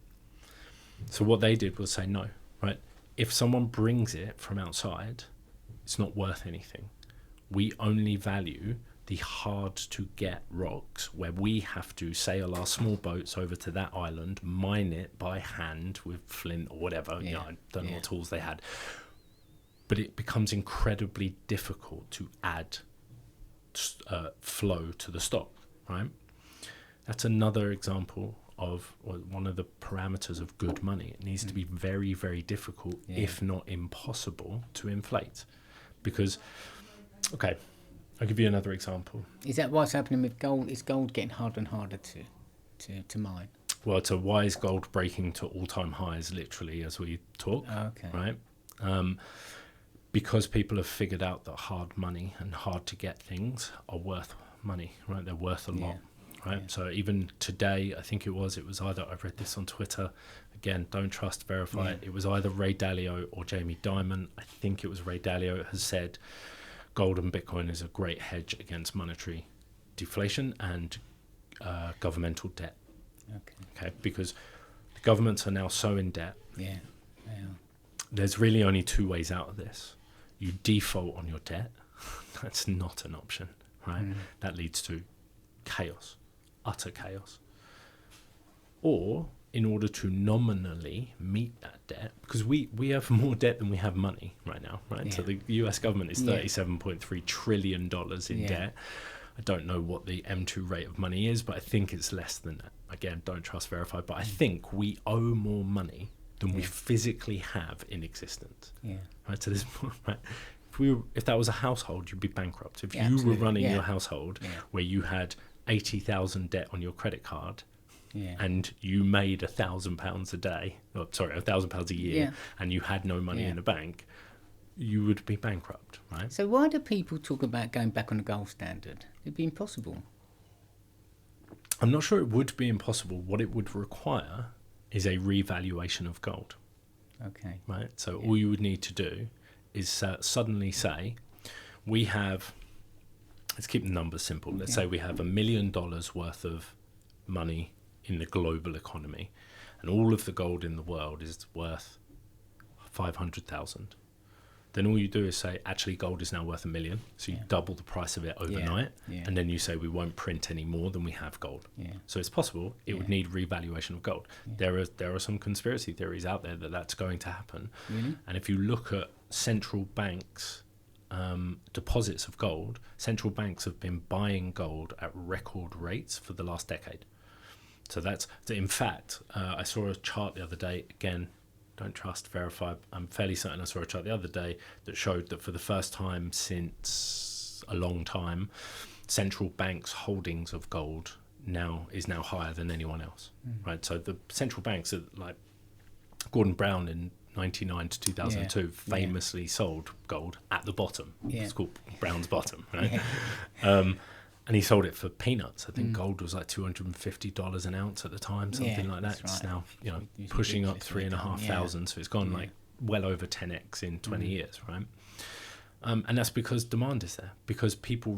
So what they did was say no, right? If someone brings it from outside, it's not worth anything. We only value the hard to get rocks where we have to sail our small boats over to that island, mine it by hand with flint or whatever. You know, I don't know what tools they had. But it becomes incredibly difficult to add flow to the stock, right? That's another example of one of the parameters of good money. It needs to be very, very difficult, if not impossible, to inflate. Because, okay, I'll give you another example. Is that what's happening with gold? Is gold getting harder and harder to mine? Well, so why is gold breaking to all-time highs, literally, as we talk, right? Because people have figured out that hard money and hard to get things are worth money, right? They're worth a lot, right? So even today, I think it was either, I read this on Twitter, again, don't trust, verify it. It was either Ray Dalio or Jamie Dimon. I think it was Ray Dalio has said gold and Bitcoin is a great hedge against monetary deflation and governmental debt. Okay, because the governments are now so in debt. There's really only two ways out of this. You default on your debt. That's not an option, right? That leads to chaos, utter chaos. Or in order to nominally meet that debt, because we have more debt than we have money right now, right? So the US government is $37.3 trillion in debt. I don't know what the M2 rate of money is, but I think it's less than that. Again, don't trust, verify, but I think we owe more money than we physically have in existence. Right, so this, right, if that was a household, you'd be bankrupt. If you were running your household where you had 80,000 debt on your credit card, and you made £1,000 a day, £1,000 a year, and you had no money in the bank, you would be bankrupt, right? So why do people talk about going back on the gold standard? It'd be impossible. I'm not sure it would be impossible. What it would require is a revaluation of gold. Right? So all you would need to do is suddenly say, we have, let's keep the numbers simple. Let's say we have $1 million worth of money in the global economy, and all of the gold in the world is worth 500,000. Then all you do is say, actually, gold is now worth $1 million. So you double the price of it overnight. And then you say, we won't print any more than we have gold. So it's possible. It would need revaluation of gold. There are some conspiracy theories out there that that's going to happen. And if you look at central banks' deposits of gold, central banks have been buying gold at record rates for the last decade. So in fact, I saw a chart the other day, again, don't trust, verify. I'm fairly certain I saw a chart the other day that showed that for the first time since a long time, central banks' holdings of gold is now higher than anyone else, right? So the central banks are like Gordon Brown in 1999 to 2002 famously sold gold at the bottom. It's called Brown's bottom, right? And he sold it for peanuts. I think gold was like $250 an ounce at the time, something like that. It's now, pushing up 3,500. So it's gone like well over 10x in 20 years, right? And that's because demand is there. Because people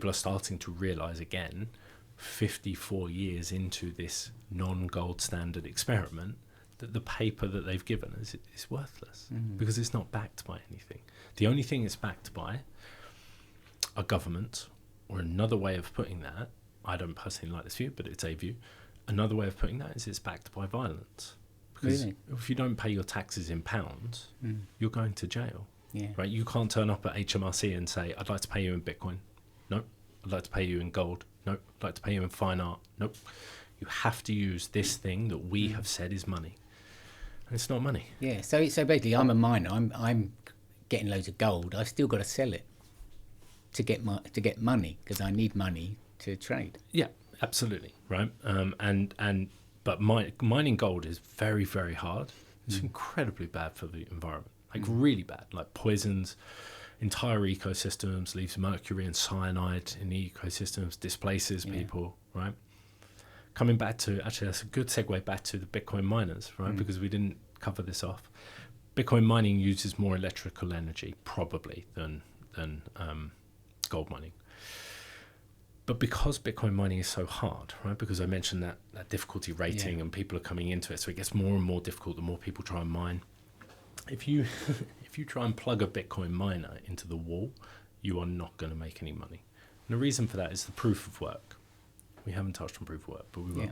are starting to realize again, 54 years into this non-gold standard experiment, that the paper that they've given us is worthless because it's not backed by anything. The only thing it's backed by are governments. Or another way of putting that, I don't personally like this view, but it's a view. Another way of putting that is it's backed by violence. Because if you don't pay your taxes in pounds, you're going to jail. Yeah. right? You can't turn up at HMRC and say, I'd like to pay you in Bitcoin. Nope. I'd like to pay you in gold. Nope. I'd like to pay you in fine art. Nope. You have to use this thing that we have said is money. And it's not money. Yeah. So basically, I'm a miner. I'm getting loads of gold. I've still got to sell it to get money, because I need money to trade. Yeah, absolutely. Right. But mining gold is very, very hard. It's incredibly bad for the environment. Like really bad. Like poisons entire ecosystems, leaves mercury and cyanide in the ecosystems, displaces people, right? Coming back to, actually, that's a good segue back to the Bitcoin miners, right? Because we didn't cover this off. Bitcoin mining uses more electrical energy, probably, than gold mining. But because Bitcoin mining is so hard, right? Because I mentioned that difficulty rating and people are coming into it, so it gets more and more difficult the more people try and mine. If you try and plug a Bitcoin miner into the wall, you are not going to make any money. And the reason for that is the proof of work. We haven't touched on proof of work, but we will. Yeah.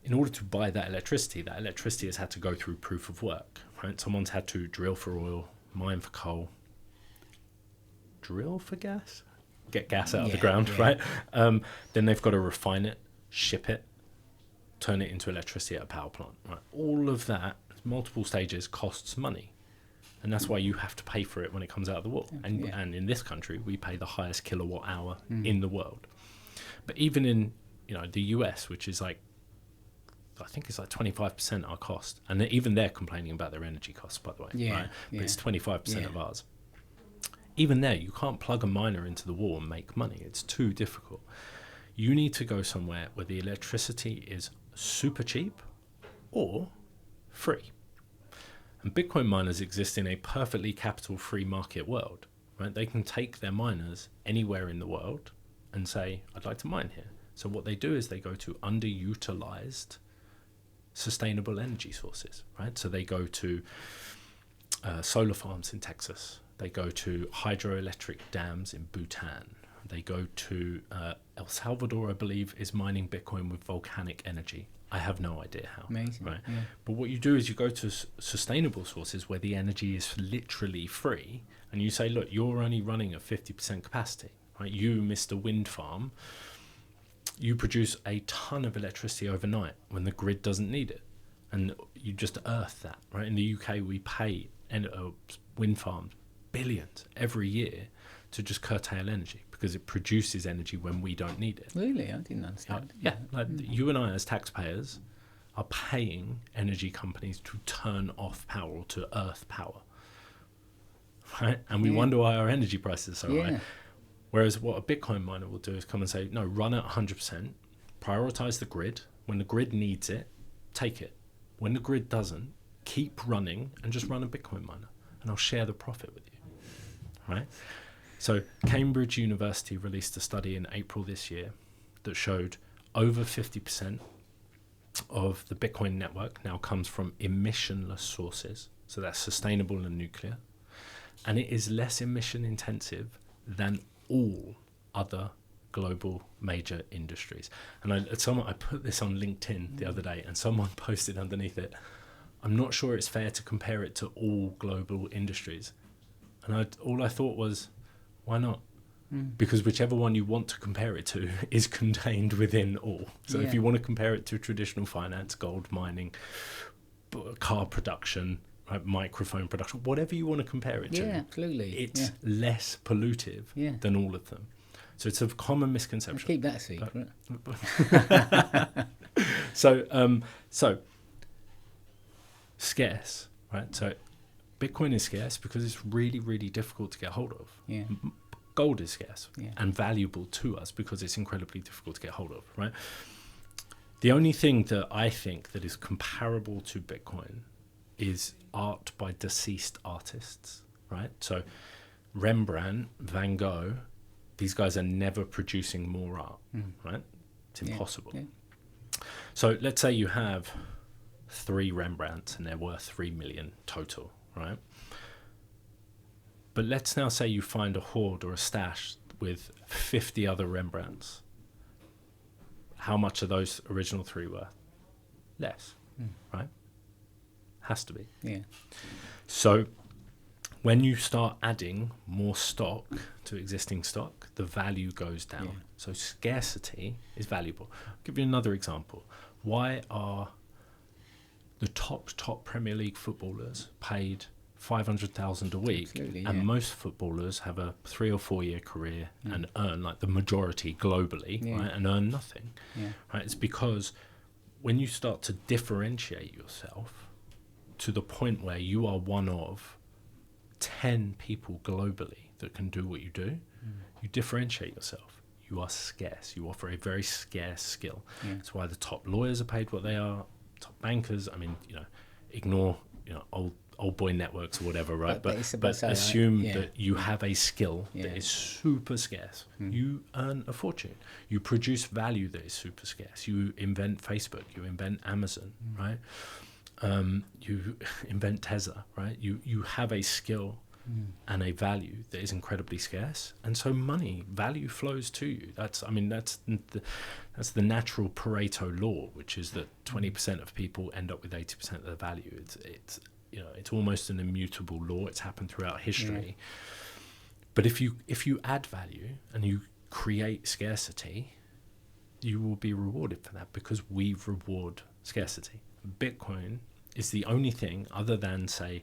In order to buy that electricity has had to go through proof of work, right? Someone's had to drill for oil, mine for coal, drill for gas, get gas out of the ground, right? Then they've got to refine it, ship it, turn it into electricity at a power plant, right? All of that, multiple stages, costs money. And that's why you have to pay for it when it comes out of the wall. And in this country, we pay the highest kilowatt hour in the world. But even in the US, which is like, I think it's like 25% our cost. And even they're complaining about their energy costs, by the way. Right? But it's 25% of ours. Even there, you can't plug a miner into the wall and make money. It's too difficult. You need to go somewhere where the electricity is super cheap or free. And Bitcoin miners exist in a perfectly capital-free market world, right? They can take their miners anywhere in the world and say, I'd like to mine here. So what they do is they go to underutilized sustainable energy sources, right? So they go to solar farms in Texas. They go to hydroelectric dams in Bhutan. They go to El Salvador, I believe, is mining Bitcoin with volcanic energy. I have no idea how. Amazing. Right? Yeah. But what you do is you go to sustainable sources where the energy is literally free, and you say, look, you're only running at 50% capacity. Right? You, Mr. Wind Farm, you produce a ton of electricity overnight when the grid doesn't need it. And you just earth that. Right? In the UK, we pay wind farms billions every year to just curtail energy because it produces energy when we don't need it. Really? I didn't understand. Yeah, like you and I as taxpayers are paying energy companies to turn off power or to earth power, right? And we wonder why our energy prices are so high. Whereas what a Bitcoin miner will do is come and say, no, run at 100%, prioritize the grid. When the grid needs it, take it. When the grid doesn't, keep running and just run a Bitcoin miner, and I'll share the profit with you, right? So Cambridge University released a study in April this year that showed over 50% of the Bitcoin network now comes from emissionless sources. So that's sustainable and nuclear. And it is less emission intensive than all other global major industries. And I put this on LinkedIn the other day, and someone posted underneath it, I'm not sure it's fair to compare it to all global industries. And all I thought was, why not? Because whichever one you want to compare it to is contained within all. So if you want to compare it to traditional finance, gold mining, car production, right, microphone production, whatever you want to compare it to, absolutely. It's less pollutive than all of them. So it's a common misconception. Keep that secret. So scarce, right? So Bitcoin is scarce because it's really, really difficult to get hold of. Yeah. Gold is scarce and valuable to us because it's incredibly difficult to get hold of, right? The only thing that I think that is comparable to Bitcoin is art by deceased artists, right? So Rembrandt, Van Gogh, these guys are never producing more art, right? It's impossible. So let's say you have 3 Rembrandts and they're worth 3 million total, right? But let's now say you find a hoard or a stash with 50 other Rembrandts. How much are those original 3 worth? Less, right? Has to be. Yeah. So when you start adding more stock to existing stock, the value goes down. Yeah. So scarcity is valuable. I'll give you another example. Why are the top Premier League footballers paid 500,000 a week? Absolutely, and yeah. most footballers have a 3 or 4 year career and earn, like the majority globally, Yeah. right, and earn nothing. Yeah. Right? It's because when you start to differentiate yourself to the point where you are one of 10 people globally that can do what you do, you differentiate yourself. You are scarce. You offer a very scarce skill. Yeah. That's why the top lawyers are paid what they are, top bankers. I mean, ignore, old boy networks or whatever, right? But assume that you have a skill that is super scarce. You earn a fortune. You produce value that is super scarce. You invent Facebook. You invent Amazon, right? You invent Tesla, right? You have a skill and a value that is incredibly scarce, and so value flows to you. That's the natural Pareto law, which is that 20% of people end up with 80% of the value. It's almost an immutable law. It's happened throughout history. But if you add value and you create scarcity, you will be rewarded for that, because we reward scarcity. Bitcoin is the only thing, other than, say,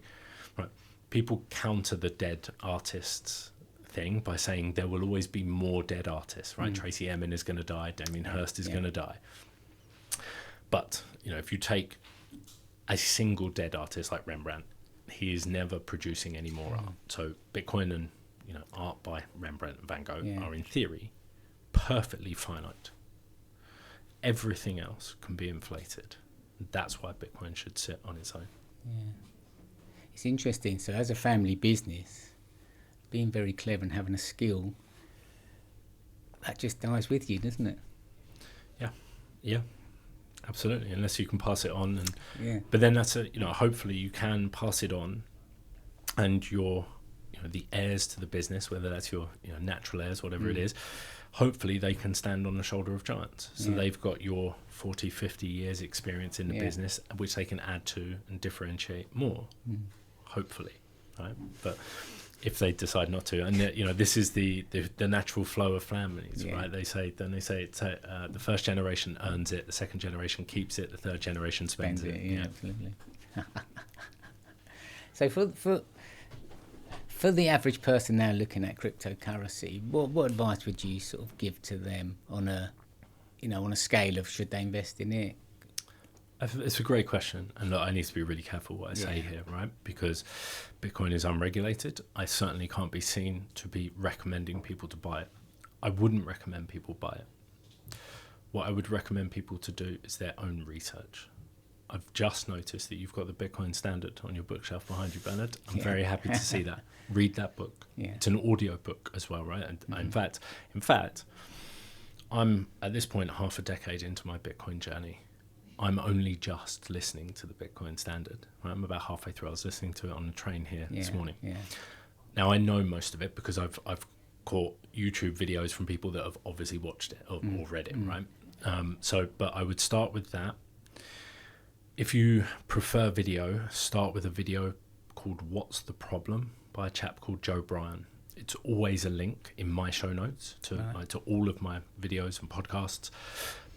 right, people counter the dead artists thing by saying there will always be more dead artists, right? Tracy Emin is going to die, Damien Hirst is going to die. But if you take a single dead artist like Rembrandt, he is never producing any more art. So Bitcoin and art by Rembrandt and Van Gogh are, in theory, perfectly finite. Everything else can be inflated. That's why Bitcoin should sit on its own. Yeah. It's interesting. So as a family business, being very clever and having a skill, that just dies with you, doesn't it? Yeah, absolutely. Unless you can pass it on, but then that's hopefully you can pass it on, and your the heirs to the business, whether that's your natural heirs, whatever it is, hopefully they can stand on the shoulder of giants. So they've got your 40, 50 years experience in the business, which they can add to and differentiate more, hopefully, right? But if they decide not to, and this is the natural flow of families, right? They say it's the first generation earns it, the second generation keeps it, the third generation spends it. Yeah, absolutely. So for the average person now looking at cryptocurrency, what advice would you sort of give to them on a scale of should they invest in it? It's a great question, and look, I need to be really careful what I say here, right? Because Bitcoin is unregulated. I certainly can't be seen to be recommending people to buy it. I wouldn't recommend people buy it. What I would recommend people to do is their own research. I've just noticed that you've got the Bitcoin Standard on your bookshelf behind you, Bernard. I'm very happy to see that. Read that book. Yeah. It's an audio book as well, right? And in fact, I'm at this point half a decade into my Bitcoin journey. I'm only just listening to the Bitcoin Standard. Right? I'm about halfway through. I was listening to it on the train here this morning. Yeah. Now I know most of it because I've caught YouTube videos from people that have obviously watched it or read it, right? But I would start with that. If you prefer video, start with a video called "What's the Problem" by a chap called Joe Bryan. It's always a link in my show notes to all of my videos and podcasts,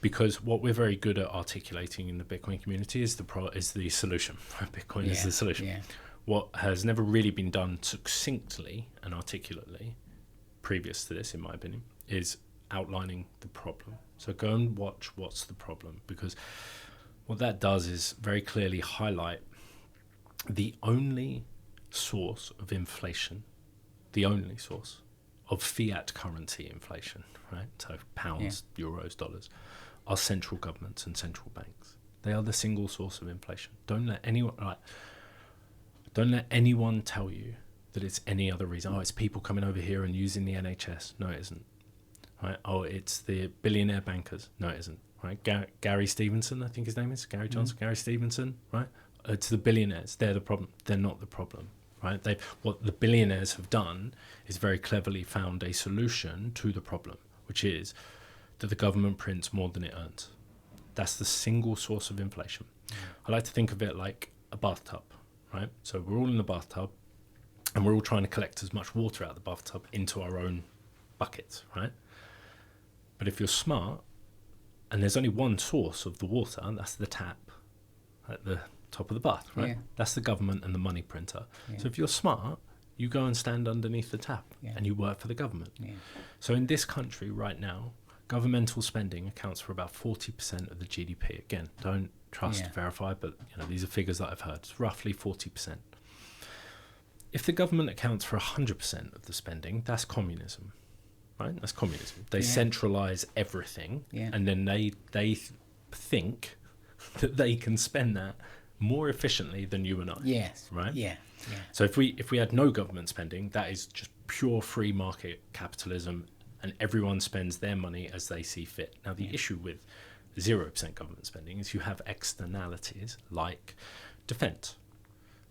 because what we're very good at articulating in the Bitcoin community is the solution. Bitcoin is the solution. Yeah. What has never really been done succinctly and articulately previous to this, in my opinion, is outlining the problem. So go and watch What's the Problem, because what that does is very clearly highlight the only source of inflation, the only source of fiat currency inflation, right? So pounds, euros, dollars, are central governments and central banks. They are the single source of inflation. Don't let anyone tell you that it's any other reason. Oh, it's people coming over here and using the NHS. No, it isn't. Right? Oh, it's the billionaire bankers. No, it isn't. Right? Gary Stevenson, I think his name is Gary Johnson. Gary Stevenson, right? It's the billionaires. They're the problem. They're not the problem, right? What the billionaires have done is very cleverly found a solution to the problem, which is that the government prints more than it earns. That's the single source of inflation. I like to think of it like a bathtub, right? So we're all in the bathtub. and we're all trying to collect as much water out of the bathtub into our own buckets, right? But if you're smart, and there's only one source of the water, and that's the tap at the top of the bath, right? Yeah. That's the government and the money printer. Yeah. So if you're smart, you go and stand underneath the tap, Yeah. and you work for the government. Yeah. So in this country right now, governmental spending accounts for about 40% of the GDP. Again, don't trust, verify, but these are figures that I've heard. It's roughly 40%. If the government accounts for 100% of the spending, that's communism, right? That's communism. They centralize everything, and then they think that they can spend that more efficiently than you and I. Yes. Right? Yeah. Yeah. So if we had no government spending, that is just pure free market capitalism, and everyone spends their money as they see fit. Now, the issue with 0% government spending is you have externalities like defence,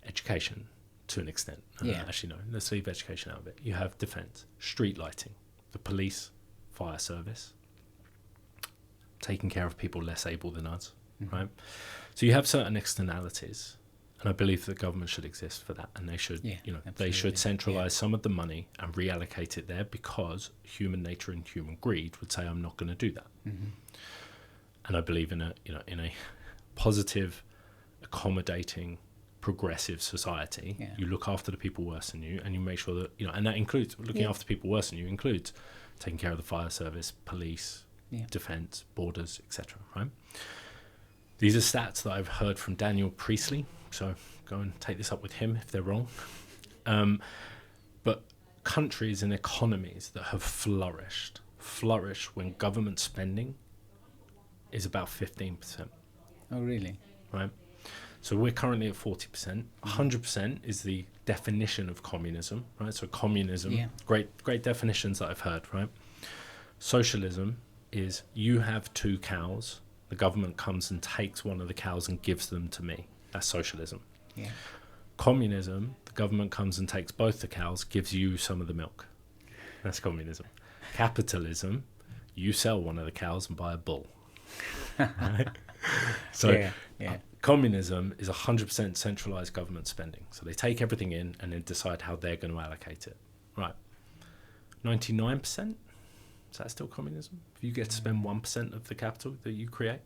education, to an extent. Actually, no, let's leave education out of it. You have defence, street lighting, the police, fire service, taking care of people less able than us, right? So you have certain externalities, and I believe the government should exist for that, and they should, they should centralise some of the money and reallocate it there, because human nature and human greed would say, I'm not going to do that. And I believe in a positive, accommodating, progressive society. You look after the people worse than you, and you make sure that and that includes looking after people worse than you, includes taking care of the fire service, police, defence, borders, etc. Right? These are stats that I've heard from Daniel Priestley, so go and take this up with him if they're wrong. But countries and economies that have flourish when government spending is about 15%. Oh, really? Right? So we're currently at 40%. 100% is the definition of communism, right? So communism, great definitions that I've heard, right? Socialism is you have 2 cows, the government comes and takes one of the cows and gives them to me. That's socialism. Yeah. Communism, the government comes and takes both the cows, gives you some of the milk. That's communism. Capitalism, you sell one of the cows and buy a bull. Right? So communism is 100% centralized government spending. So they take everything in and then decide how they're going to allocate it. Right. 99%? Is that still communism? If you get to spend 1% of the capital that you create?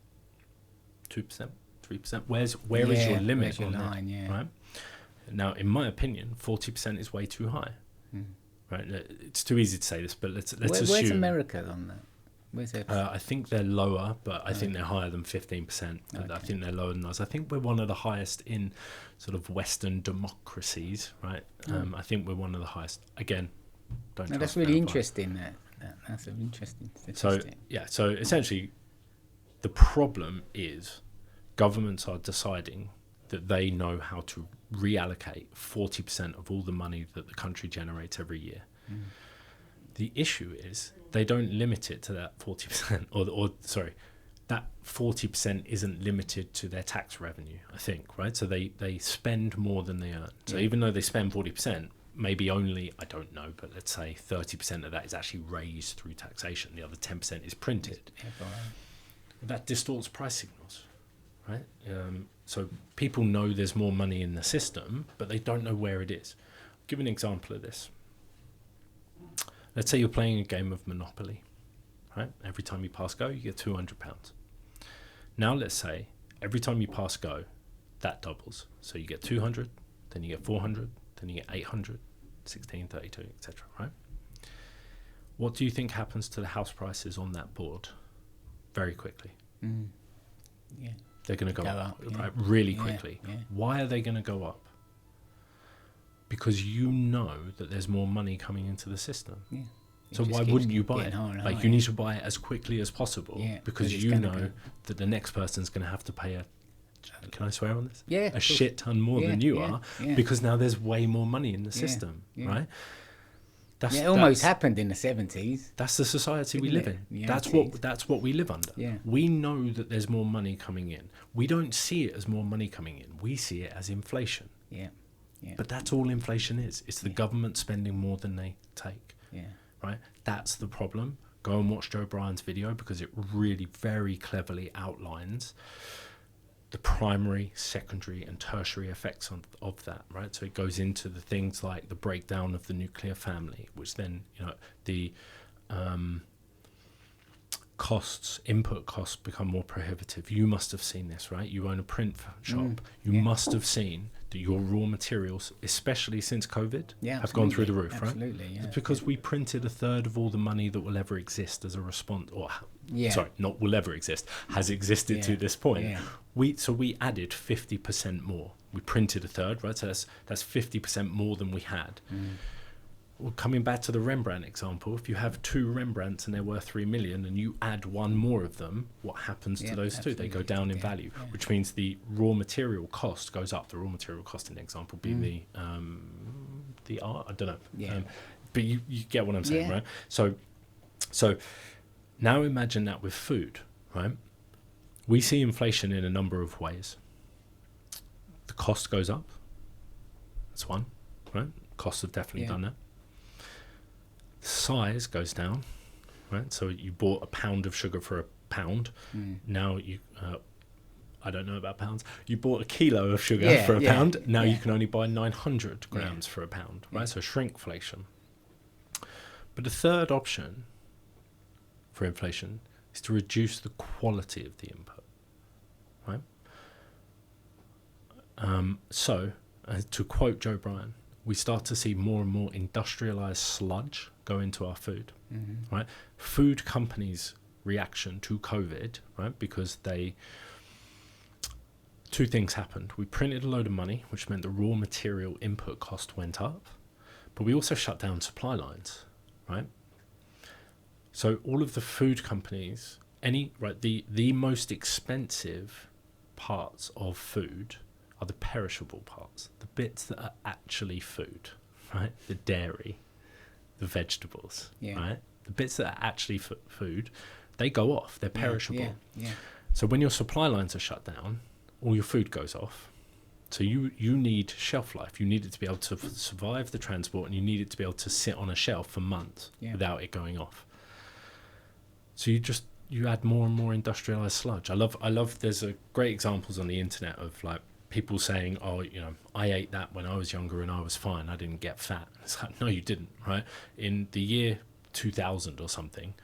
2%? 3%? Where is your limit on that? Right? Now, in my opinion, 40% is way too high. Right? It's too easy to say this, but let's assume... Where's America on that? I think they're lower, but I think they're higher than 15%. Okay. I think they're lower than us. I think we're one of the highest in sort of Western democracies, right? I think we're one of the highest. Again, don't. No, that's really interesting. That's an interesting statistic. So essentially, the problem is governments are deciding that they know how to reallocate 40% of all the money that the country generates every year. The issue is they don't limit it to that 40%, or that 40% isn't limited to their tax revenue, I think, right? So they spend more than they earn. So even though they spend 40%, maybe only, I don't know, but let's say 30% of that is actually raised through taxation. The other 10% is printed. That distorts price signals, right? So people know there's more money in the system, but they don't know where it is. I'll give an example of this. Let's say you're playing a game of Monopoly, right? Every time you pass go, you get £200. Now let's say every time you pass go, that doubles. So you get 200, then you get 400, then you get 800, 16, 32, etc., right? What do you think happens to the house prices on that board very quickly? They're going to go up right, really quickly. Why are they going to go up? Because you know that there's more money coming into the system. So why wouldn't you buy it? You need to buy it as quickly as possible because you know that the next person's going to have to pay can I swear on this? A shit ton more than you are because now there's way more money in the system, right? It almost happened in the 70s. That's the society we live in. That's what we live under. We know that there's more money coming in. We don't see it as more money coming in. We see it as inflation. But that's all inflation is. It's the government spending more than they take. Right? That's the problem. Go and watch Joe Bryan's video because it really very cleverly outlines the primary, secondary, and tertiary effects of that, right? So it goes into the things like the breakdown of the nuclear family, which then, the input costs become more prohibitive. You must have seen this, right? You own a print shop. You must have seen that your raw materials, especially since COVID, have gone through the roof, right? Absolutely, yeah. It's because we printed a third of all the money that will ever exist as a response, sorry, not will ever exist, has existed to this point. Yeah. We added 50% more. We printed a third, right? So that's 50% more than we had. Well, coming back to the Rembrandt example, if you have 2 Rembrandts and they're worth 3 million and you add one more of them, what happens to those two? They go down in value, which means the raw material cost goes up. The raw material cost in the example being the art, I don't know. But you get what I'm saying, right? So now imagine that with food, right? We see inflation in a number of ways. The cost goes up. That's one, right? Costs have definitely done that. Size goes down, right? So you bought a pound of sugar for £1. Now you, I don't know about pounds. You bought a kilo of sugar for £1. Now you can only buy 900 grams for £1, right? So shrinkflation. But the third option for inflation is to reduce the quality of the input, right? So to quote Joe Bryan, we start to see more and more industrialized sludge go into our food, right? Food companies' reaction to COVID, right? Because two things happened. We printed a load of money, which meant the raw material input cost went up, but we also shut down supply lines, right? So all of the food companies, the most expensive parts of food are the perishable parts, the bits that are actually food, right? The dairy, the vegetables, right? The bits that are actually food, they go off, they're perishable. So when your supply lines are shut down, all your food goes off. So you need shelf life. You need it to be able to survive the transport, and you need it to be able to sit on a shelf for months without it going off. So you add more and more industrialized sludge. I love there's great examples on the internet of like people saying, I ate that when I was younger and I was fine, I didn't get fat. It's like, no, you didn't, right? In the year 2000 or something,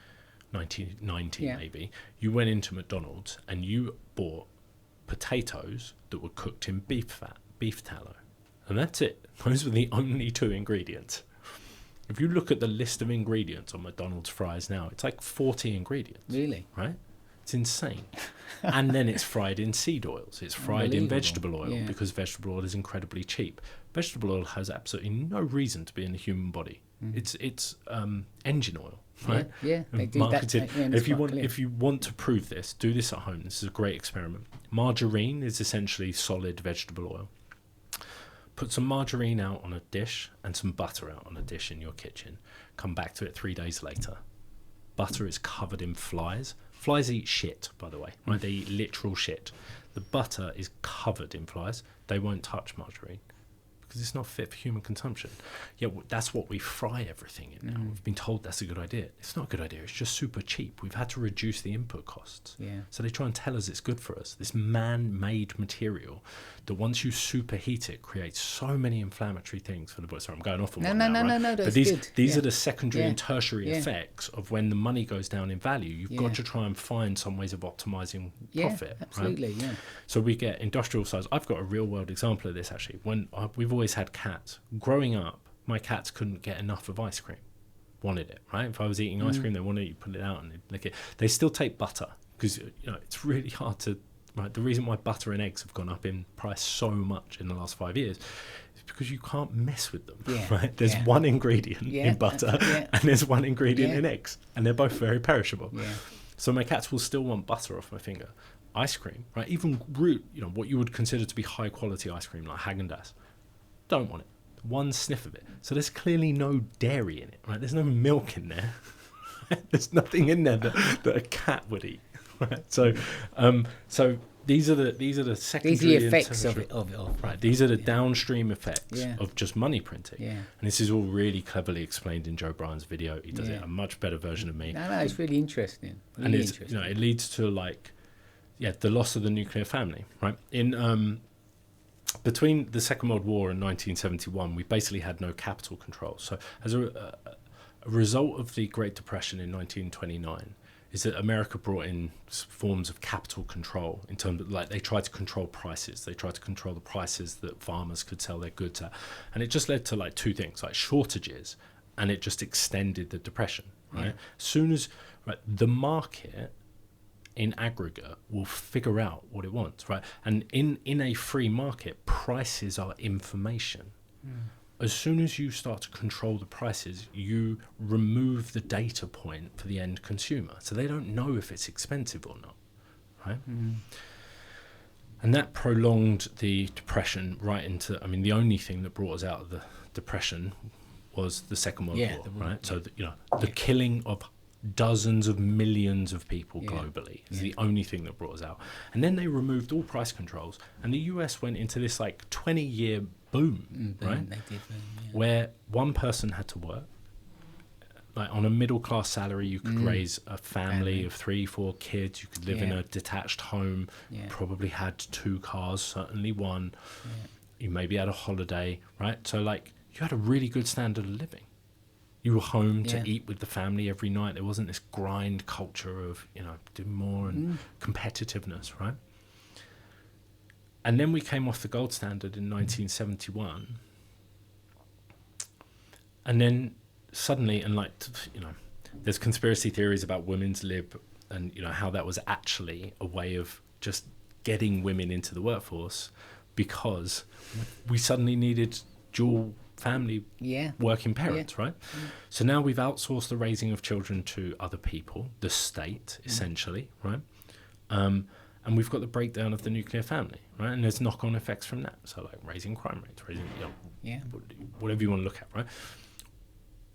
1990 maybe, you went into McDonald's and you bought potatoes that were cooked in beef tallow. And that's it. Those were the only 2 ingredients. If you look at the list of ingredients on McDonald's fries now, it's like 40 ingredients. Really? Right? It's insane. And then it's fried in seed oils. It's fried in vegetable oil because vegetable oil is incredibly cheap. Vegetable oil has absolutely no reason to be in the human body. It's engine oil, right? Yeah, they do marketed. that. If you want to prove this, do this at home. This is a great experiment. Margarine is essentially solid vegetable oil. Put some margarine out on a dish and some butter out on a dish in your kitchen. Come back to it 3 days later. Butter is covered in flies. Flies eat shit, by the way, right? They eat literal shit. The butter is covered in flies. They won't touch margarine because it's not fit for human consumption. Yeah, that's what we fry everything in now. We've been told that's a good idea. It's not a good idea. It's just super cheap. We've had to reduce the input costs. So they try and tell us it's good for us. This man-made material that once you superheat it creates so many inflammatory things for the body. Sorry, I'm going off on one now, right? No, but these are the secondary and tertiary effects of when the money goes down in value. You've got to try and find some ways of optimizing profit. Absolutely, right? So we get industrial size. I've got a real world example of this actually. When we've always had cats. Growing up, my cats couldn't get enough of ice cream. Wanted it, right? If I was eating ice cream, they wanted it, you put it out and they'd lick it. They still take butter because it's really hard to. Right, the reason why butter and eggs have gone up in price so much in the last 5 years is because you can't mess with them. Right? There's one ingredient in butter and there's one ingredient in eggs, and they're both very perishable. So my cats will still want butter off my finger. Ice cream, right? Even what you would consider to be high quality ice cream like Häagen-Dazs, don't want it. One sniff of it. So there's clearly no dairy in it, right? There's no milk in there. There's nothing in there that a cat would eat. Right? So these are the secondary. These are the effects of it. Right. These are the downstream effects of just money printing. And this is all really cleverly explained in Joe Bryan's video. He does it a much better version of me. No, it's really interesting. It leads to the loss of the nuclear family, right? In between the Second World War and 1971, we basically had no capital control. So as a result of the Great Depression in 1929, is that America brought in forms of capital control in terms of, like, they tried to control prices. They tried to control the prices that farmers could sell their goods at. And it just led to like two things, like shortages, and it just extended the depression, right? Yeah. As soon as the market in aggregate will figure out what it wants, right? And in a free market, prices are information. As soon as you start to control the prices, you remove the data point for the end consumer. So they don't know if it's expensive or not, right? And that prolonged the depression right into, I mean, the only thing that brought us out of the depression was the Second World War, right? So, the killing of dozens of millions of people globally is the only thing that brought us out. And then they removed all price controls, and the US went into this like 20-year boom, right? They did, Where one person had to work. Like on a middle class salary, you could raise a family of 3-4 kids. You could live in a detached home. Probably had 2 cars, certainly one. You maybe had a holiday, right? So like you had a really good standard of living. You were home to eat with the family every night. There wasn't this grind culture of, do more and competitiveness, right? And then we came off the gold standard in 1971. And then suddenly, and like, there's conspiracy theories about women's lib and, how that was actually a way of just getting women into the workforce because we suddenly needed dual family working parents, right? So now we've outsourced the raising of children to other people, the state, essentially, right? And we've got the breakdown of the nuclear family, right? And there's knock-on effects from that. So like raising crime rates, raising, whatever you want to look at, right?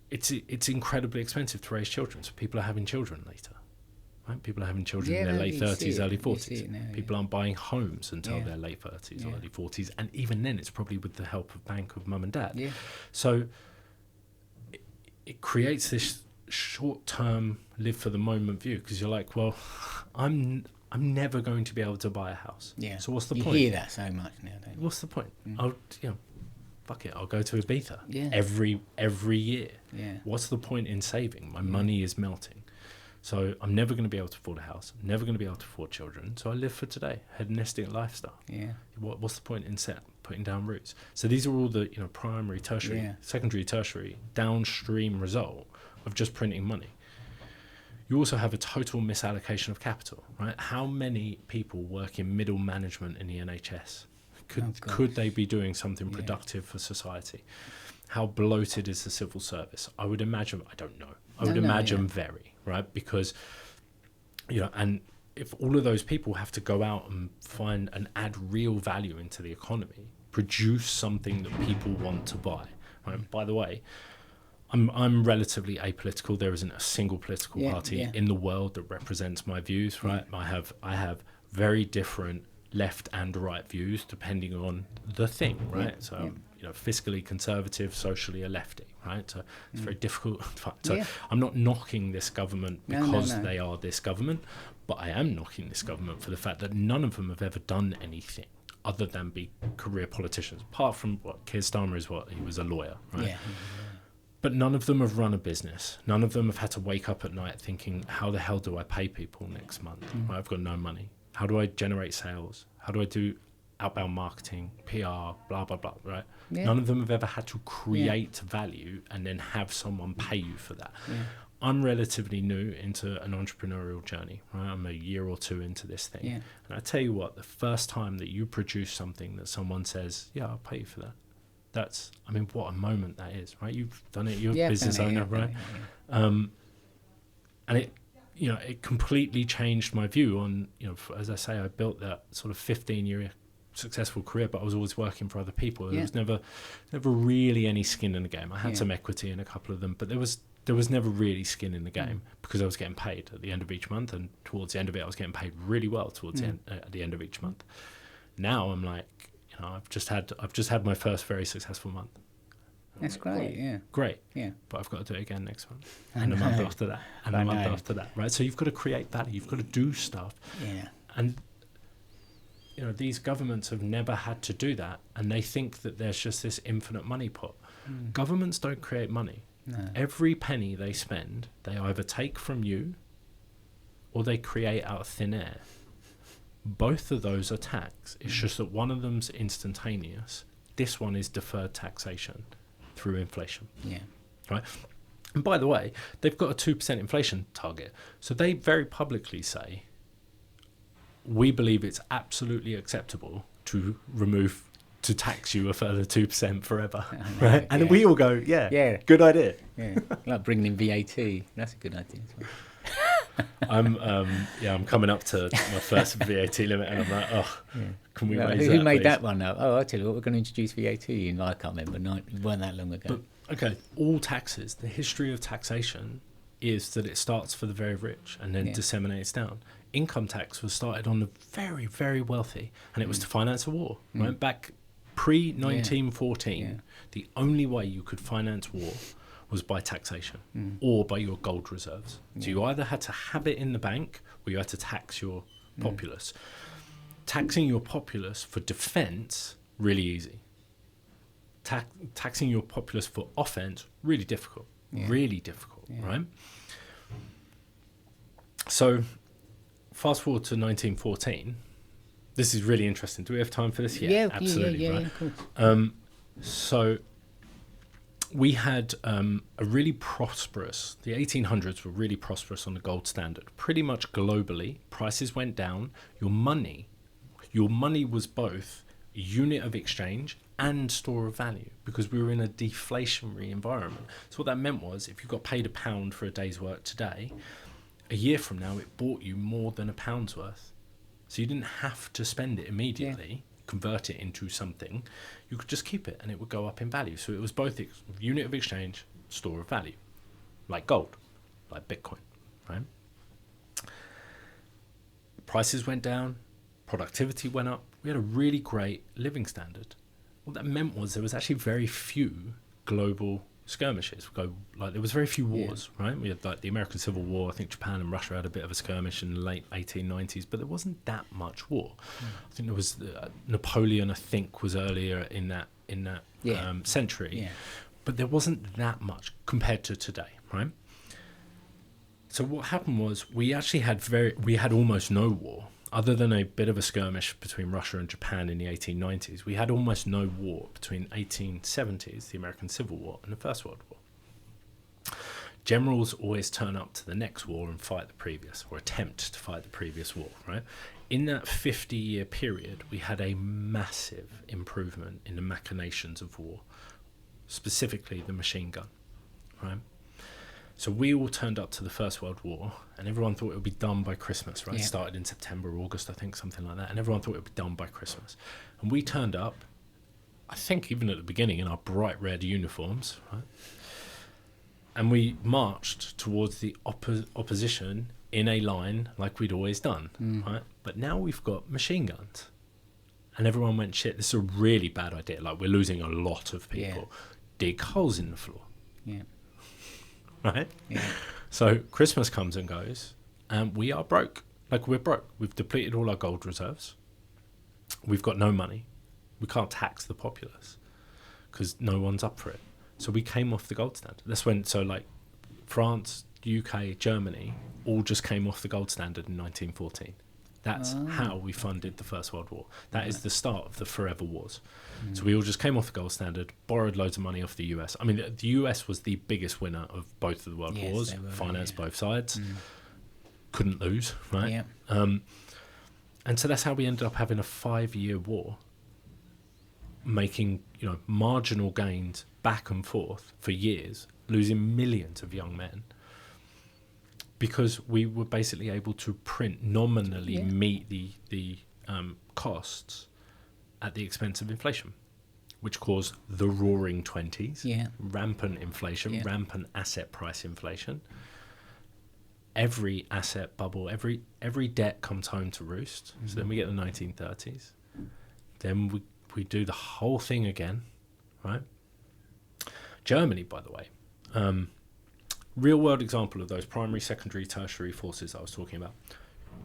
It's incredibly expensive to raise children. So people are having children later, right? People are having children in their late 30s, early 40s. People aren't buying homes until their late 30s or early 40s. And even then, it's probably with the help of bank of mum and dad. So it creates this short-term live for the moment view because you're like, well, I'm never going to be able to buy a house. So what's the point? You hear that so much now, don't you? What's the point? I'll fuck it, I'll go to Ibiza every year. What's the point in saving? My money is melting. So I'm never going to be able to afford a house. I'm never going to be able to afford children. So I live for today, hedonistic lifestyle. What's the point in putting down roots? So these are all the primary, tertiary, secondary, tertiary, downstream result of just printing money. You also have a total misallocation of capital, right? How many people work in middle management in the NHS? Could they be doing something productive for society? How bloated is the civil service? I would imagine, I don't know. I would imagine very, right? Because, and if all of those people have to go out and find and add real value into the economy, produce something that people want to buy, right? By the way, I'm relatively apolitical. There isn't a single political party in the world that represents my views, right? I have very different left and right views depending on the thing, right? So fiscally conservative, socially a lefty, right? So it's very difficult. So I'm not knocking this government because they are this government, but I am knocking this government for the fact that none of them have ever done anything other than be career politicians, apart from what Keir Starmer is, he was a lawyer, right? But none of them have run a business. None of them have had to wake up at night thinking, how the hell do I pay people next month? Right? I've got no money. How do I generate sales? How do I do outbound marketing, PR, blah, blah, blah, right? None of them have ever had to create value and then have someone pay you for that. I'm relatively new into an entrepreneurial journey, right? I'm a year or two into this thing. And I tell you what, the first time that you produce something that someone says, I'll pay you for that. What a moment that is, right? You've done it, you're a business owner, right? And it completely changed my view on, as I say, I built that sort of 15-year successful career, but I was always working for other people. There was never really any skin in the game. I had some equity in a couple of them, but there was never really skin in the game because I was getting paid at the end of each month, and towards the end of it, I was getting paid really well towards at the end of each month. Now I'm like, I've just had my first very successful month. That's great. Great. But I've got to do it again next month, and a month after that, and a month after that, right? So you've got to create value. You've got to do stuff. And these governments have never had to do that, and they think that there's just this infinite money pot. Governments don't create money. No. Every penny they spend, they either take from you or they create out of thin air. Both of those are tax. It's just that one of them's instantaneous. This one is deferred taxation through inflation. Yeah. Right? And by the way, they've got a 2% inflation target. So they very publicly say, we believe it's absolutely acceptable to tax you a further 2% forever. Right? And then we all go, yeah, good idea. Yeah, like bringing in VAT. That's a good idea as well. I'm coming up to my first VAT limit, and I'm like, can we raise that? Who made please? that one up? Oh, I'll tell you what, we're going to introduce VAT in. I can't remember. It weren't that long ago. But, okay, all taxes, the history of taxation is that it starts for the very rich and then disseminates down. Income tax was started on the very, very wealthy, and it was to finance a war. Right back pre-1914, the only way you could finance war was by taxation or by your gold reserves. So you either had to have it in the bank or you had to tax your populace. Taxing your populace for defense, really easy. Taxing your populace for offense, really difficult. Really difficult, right? So fast forward to 1914. This is really interesting. Do we have time for this? Yeah, absolutely. Right? Yeah, of course. So we had a really prosperous, the 1800s were really prosperous on the gold standard. Pretty much globally, prices went down. Your money was both a unit of exchange and store of value, because we were in a deflationary environment. So what that meant was, if you got paid £1 for a day's work today, a year from now it bought you more than £1's worth. So you didn't have to spend it immediately, convert it into something. You could just keep it and it would go up in value. So it was both unit of exchange, store of value, like gold, like Bitcoin, right? Prices went down, productivity went up. We had a really great living standard. What that meant was there was actually very few global skirmishes. There was very few wars, right? We had like the American Civil War. I think Japan and Russia had a bit of a skirmish in the late 1890s, but there wasn't that much war. I think there was Napoleon. I think was earlier in that century, but there wasn't that much compared to today, right? So what happened was we actually had almost no war. Other than a bit of a skirmish between Russia and Japan in the 1890s, we had almost no war between 1870s, the American Civil War, and the First World War. Generals always turn up to the next war and fight the previous, or attempt to fight the previous war, right? In that 50-year period, we had a massive improvement in the machinations of war, specifically the machine gun, right? So we all turned up to the First World War, and everyone thought it would be done by Christmas, right? It started in September, August, I think, something like that. And everyone thought it would be done by Christmas. And we turned up, I think even at the beginning, in our bright red uniforms, right? And we marched towards the opposition in a line like we'd always done, right? But now we've got machine guns. And everyone went, shit, this is a really bad idea. Like, we're losing a lot of people. Dig holes in the floor. Yeah. Right? Yeah. So Christmas comes and goes, and we are broke. Like, we're broke. We've depleted all our gold reserves. We've got no money. We can't tax the populace because no one's up for it. So we came off the gold standard. That's when, France, UK, Germany all just came off the gold standard in 1914. That's how we funded the First World War. That is the start of the forever wars. So we all just came off the gold standard, borrowed loads of money off the US. I mean, the US was the biggest winner of both of the world wars, financed both sides, couldn't lose, right? Yeah. And so that's how we ended up having a 5-year war, making marginal gains back and forth for years, losing millions of young men, because we were basically able to print nominally meet the costs at the expense of inflation, which caused the roaring 20s, rampant inflation, rampant asset price inflation. Every asset bubble, every debt comes home to roost. So then we get the 1930s. Then we do the whole thing again, right? Germany, by the way, real world example of those primary, secondary, tertiary forces I was talking about.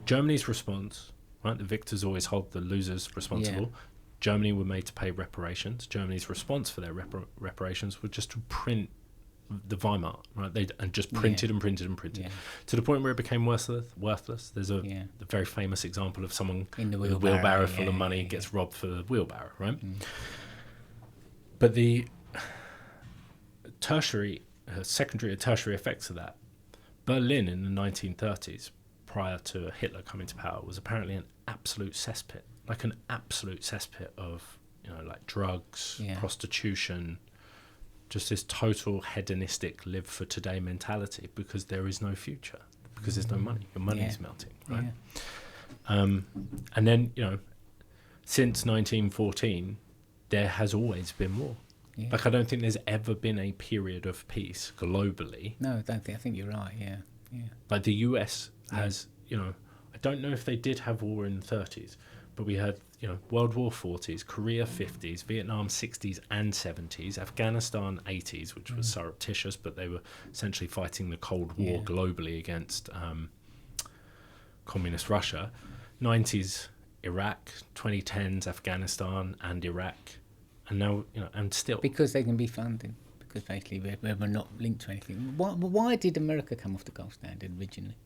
Germany's response right? The victors always hold the losers responsible. Germany were made to pay reparations. Germany's response for their reparations was just to print the Weimar, right? And just printed and printed and printed to the point where it became worthless. There's a very famous example of someone in the with a wheelbarrow full of money gets robbed for the wheelbarrow, right? But the secondary and tertiary effects of that, Berlin in the 1930s, prior to Hitler coming to power, was apparently an absolute cesspit, like an absolute cesspit of, like drugs, prostitution, just this total hedonistic live for today mentality, because there is no future, because there's no money. Your money is melting, right? And then, since 1914, there has always been war. Like, I don't think there's ever been a period of peace globally. No, I don't think. I think you're right. Yeah. Like the US has, I don't know if they did have war in the 30s, but we had, World War 40s, Korea 50s, Vietnam 60s and 70s, Afghanistan 80s, which was surreptitious, but they were essentially fighting the Cold War globally against communist Russia. 90s, Iraq, 2010s, Afghanistan and Iraq. And now, and still. Because they can be funded, because basically we're not linked to anything. Why did America come off the gold standard originally?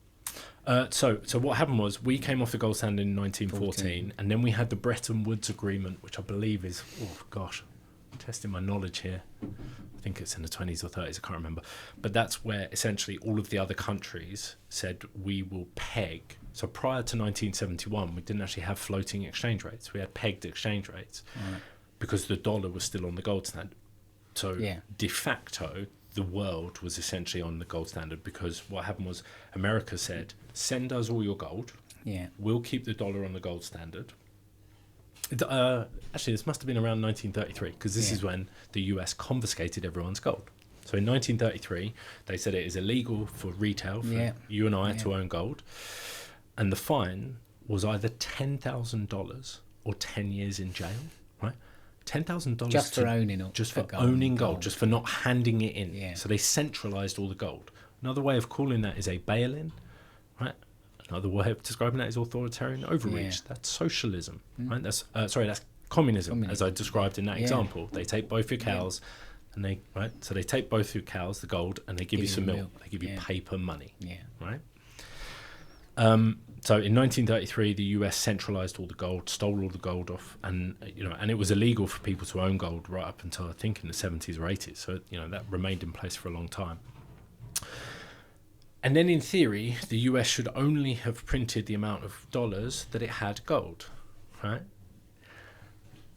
So what happened was, we came off the gold standard in 1914, and then we had the Bretton Woods Agreement, which I believe is, I'm testing my knowledge here. I think it's in the 20s or 30s, I can't remember. But that's where essentially all of the other countries said, we will peg. So prior to 1971, we didn't actually have floating exchange rates. We had pegged exchange rates because the dollar was still on the gold standard. So de facto, the world was essentially on the gold standard, because what happened was America said, send us all your gold. We'll keep the dollar on the gold standard. Actually, this must have been around 1933, because this is when the US confiscated everyone's gold. So in 1933, they said it is illegal for retail, for you and I to own gold. And the fine was either $10,000 or 10 years in jail, right? $10,000 just for owning it, just for owning gold, just for not handing it in. So they centralized all the gold. Another way of calling that is a bail-in, right? Another way of describing that is authoritarian overreach. That's socialism, right? That's communism, as I described in that example. They take both your cows, and so they take both your cows, the gold, and they give you some milk. They give you paper money, right? So in 1933, the US centralized all the gold, stole all the gold off, and and it was illegal for people to own gold right up until, I think, in the 70s or 80s. So that remained in place for a long time. And then in theory, the US should only have printed the amount of dollars that it had gold, right?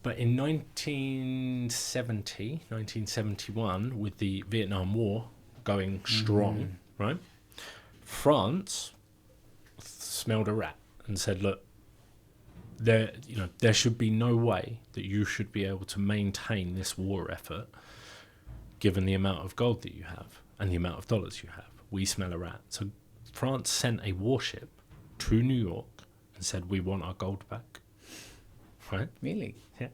But in 1971, with the Vietnam War going strong, right? France smelled a rat and said, look, there should be no way that you should be able to maintain this war effort given the amount of gold that you have and the amount of dollars you have. We smell a rat. So France sent a warship to New York and said, we want our gold back. Right? Really? Yeah.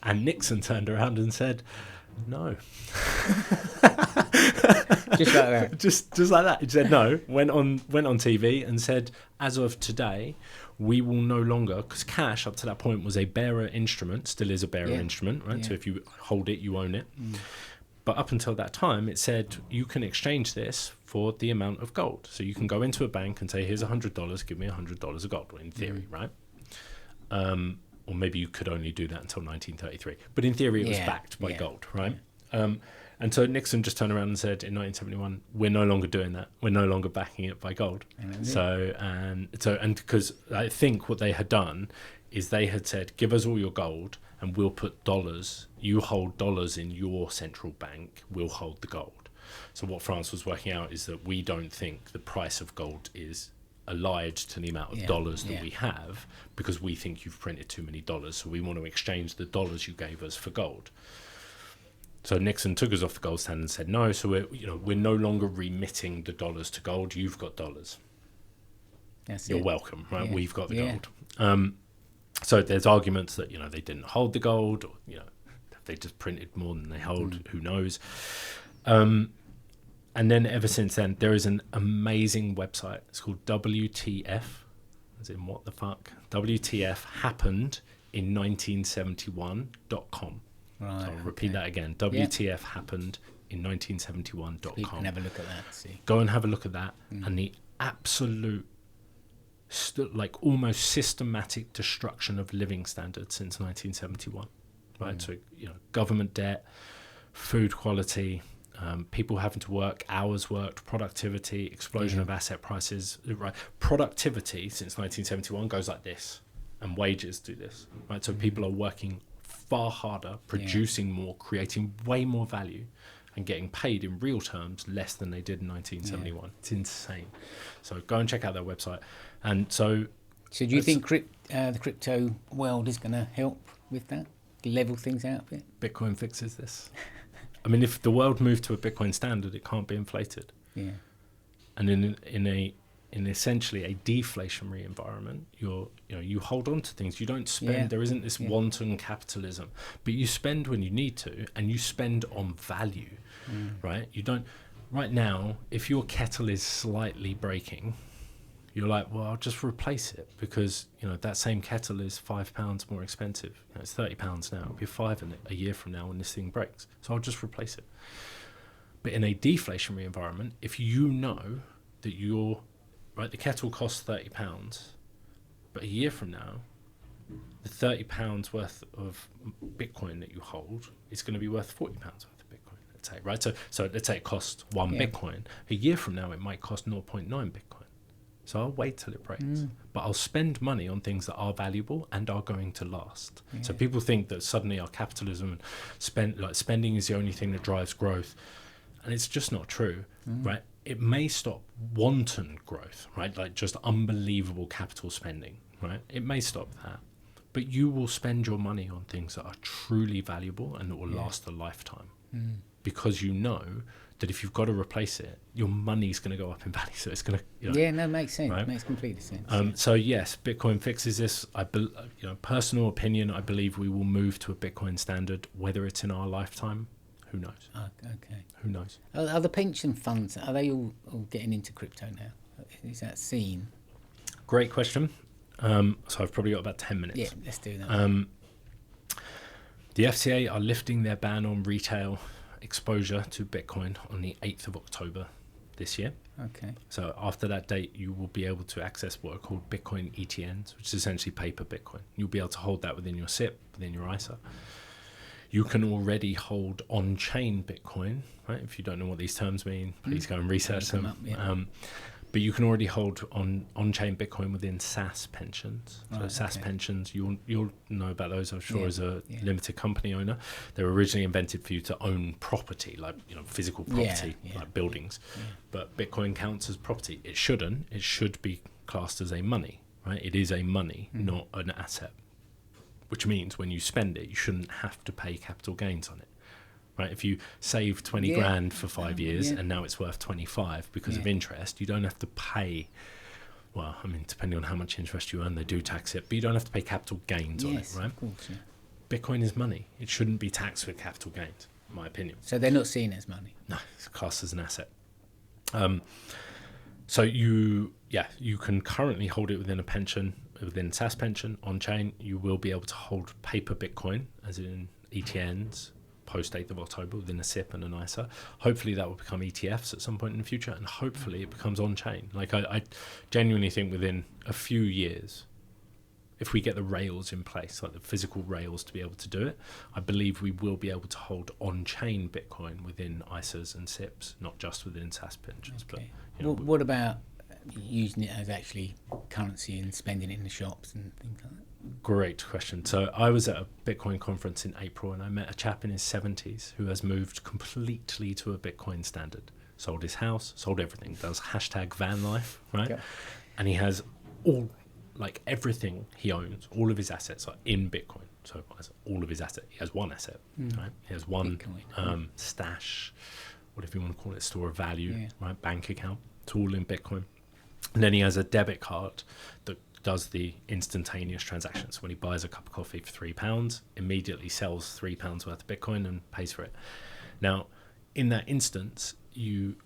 And Nixon turned around and said, no. Just like that. Just like that. He said no, went on TV and said, as of today, we will no longer, because cash up to that point was a bearer instrument, still is a bearer instrument, right? So if you hold it, you own it. But up until that time, it said you can exchange this for the amount of gold. So you can go into a bank and say, here's $100, give me $100 of gold, in theory, right? Or maybe you could only do that until 1933. But in theory, it was backed by gold, right? And so Nixon just turned around and said in 1971, we're no longer doing that. We're no longer backing it by gold. So because I think what they had done is they had said, give us all your gold and we'll put dollars. You hold dollars in your central bank. We'll hold the gold. So what France was working out is that we don't think the price of gold is allied to the amount of dollars that we have, because we think you've printed too many dollars. So we want to exchange the dollars you gave us for gold. So Nixon took us off the gold standard and said no. So we're no longer remitting the dollars to gold. You've got dollars. You're welcome, right? We've got the gold. So there's arguments that they didn't hold the gold, or they just printed more than they hold. Who knows? And then ever since then, there is an amazing website. It's called WTF. as in what the fuck, WTF happened in 1971.com. Right. So I'll repeat that again. WTF happened in 1971.com. You can have a look at that. See. Go and have a look at that, and the absolute, like almost systematic destruction of living standards since 1971. Right, so government debt, food quality, people having to work, hours worked, productivity, explosion of asset prices. Right, productivity since 1971 goes like this, and wages do this. Right, so people are working far harder, producing more, creating way more value, and getting paid in real terms less than they did in 1971. It's insane. So go and check out their website. And so do you think the crypto world is going to help with that? Level things out a bit? Bitcoin fixes this. I mean, if the world moved to a Bitcoin standard, it can't be inflated. Yeah. And in essentially a deflationary environment, you hold on to things. You don't spend. Yeah. There isn't this wanton capitalism, but you spend when you need to, and you spend on value, right? You don't. Right now, if your kettle is slightly breaking, you're like, well, I'll just replace it because that same kettle is £5 more expensive. It's £30 now. It'll be £5 a year from now when this thing breaks. So I'll just replace it. But in a deflationary environment, if you know that the kettle costs £30, but a year from now, the £30 worth of Bitcoin that you hold is going to be worth £40 worth of Bitcoin. Let's say, right? So let's say it costs one Bitcoin. A year from now, it might cost 0.9 Bitcoin. So I'll wait till it breaks, but I'll spend money on things that are valuable and are going to last. Yeah. So people think that suddenly our capitalism and spending is the only thing that drives growth, and it's just not true, right? It may stop wanton growth, right? Like just unbelievable capital spending, right? It may stop that, but you will spend your money on things that are truly valuable and that will last a lifetime, because you know that if you've got to replace it, your money's going to go up in value. So it's going to, makes sense. Right? Makes complete sense. So yes, Bitcoin fixes this. Personal opinion, I believe we will move to a Bitcoin standard. Whether it's in our lifetime, who knows? Okay. Who knows? Are the pension funds, are they all getting into crypto now? Is that seen? Great question. So I've probably got about 10 minutes. Yeah, let's do that. The FCA are lifting their ban on retail exposure to Bitcoin on the 8th of October this year. Okay. So after that date, you will be able to access what are called Bitcoin ETNs, which is essentially paper Bitcoin. You'll be able to hold that within your SIP, within your ISA. You can already hold on-chain Bitcoin, right? If you don't know what these terms mean, please go and research them. Up, but you can already hold on-chain Bitcoin within SAS pensions. So SAS pensions, you'll know about those, I'm sure, as a limited company owner. They were originally invented for you to own property, like physical property, like buildings. Yeah. But Bitcoin counts as property. It shouldn't. It should be classed as a money, right? It is a money, not an asset. Which means when you spend it, you shouldn't have to pay capital gains on it. Right, if you save 20 grand for 5 years and now it's worth 25 because of interest, you don't have to pay. Well, I mean, depending on how much interest you earn, they do tax it, but you don't have to pay capital gains on it, right? Of course, Bitcoin is money. It shouldn't be taxed with capital gains, in my opinion. So they're not seen as money? No, it's classed as an asset. So you can currently hold it within a pension, within SAS pension, on-chain. You will be able to hold paper Bitcoin, as in ETNs, post 8th of October within a SIP and an ISA. Hopefully that will become ETFs at some point in the future, and hopefully it becomes on-chain. Like I genuinely think within a few years, if we get the rails in place, like the physical rails to be able to do it, I believe we will be able to hold on-chain Bitcoin within ISAs and SIPs, not just within SAS pensions. Okay. But what about using it as actually currency and spending it in the shops and things like that? Great question. So I was at a Bitcoin conference in April and I met a chap in his 70s who has moved completely to a Bitcoin standard. Sold his house, sold everything, does #van life, right? Okay. And he has everything he owns, all of his assets are in Bitcoin. So all of his assets, he has one asset, right? He has one stash, whatever you want to call it, store of value, right? Bank account, it's all in Bitcoin. And then he has a debit card that does the instantaneous transactions. When he buys a cup of coffee for £3, immediately sells £3 worth of Bitcoin and pays for it. Now, in that instance, you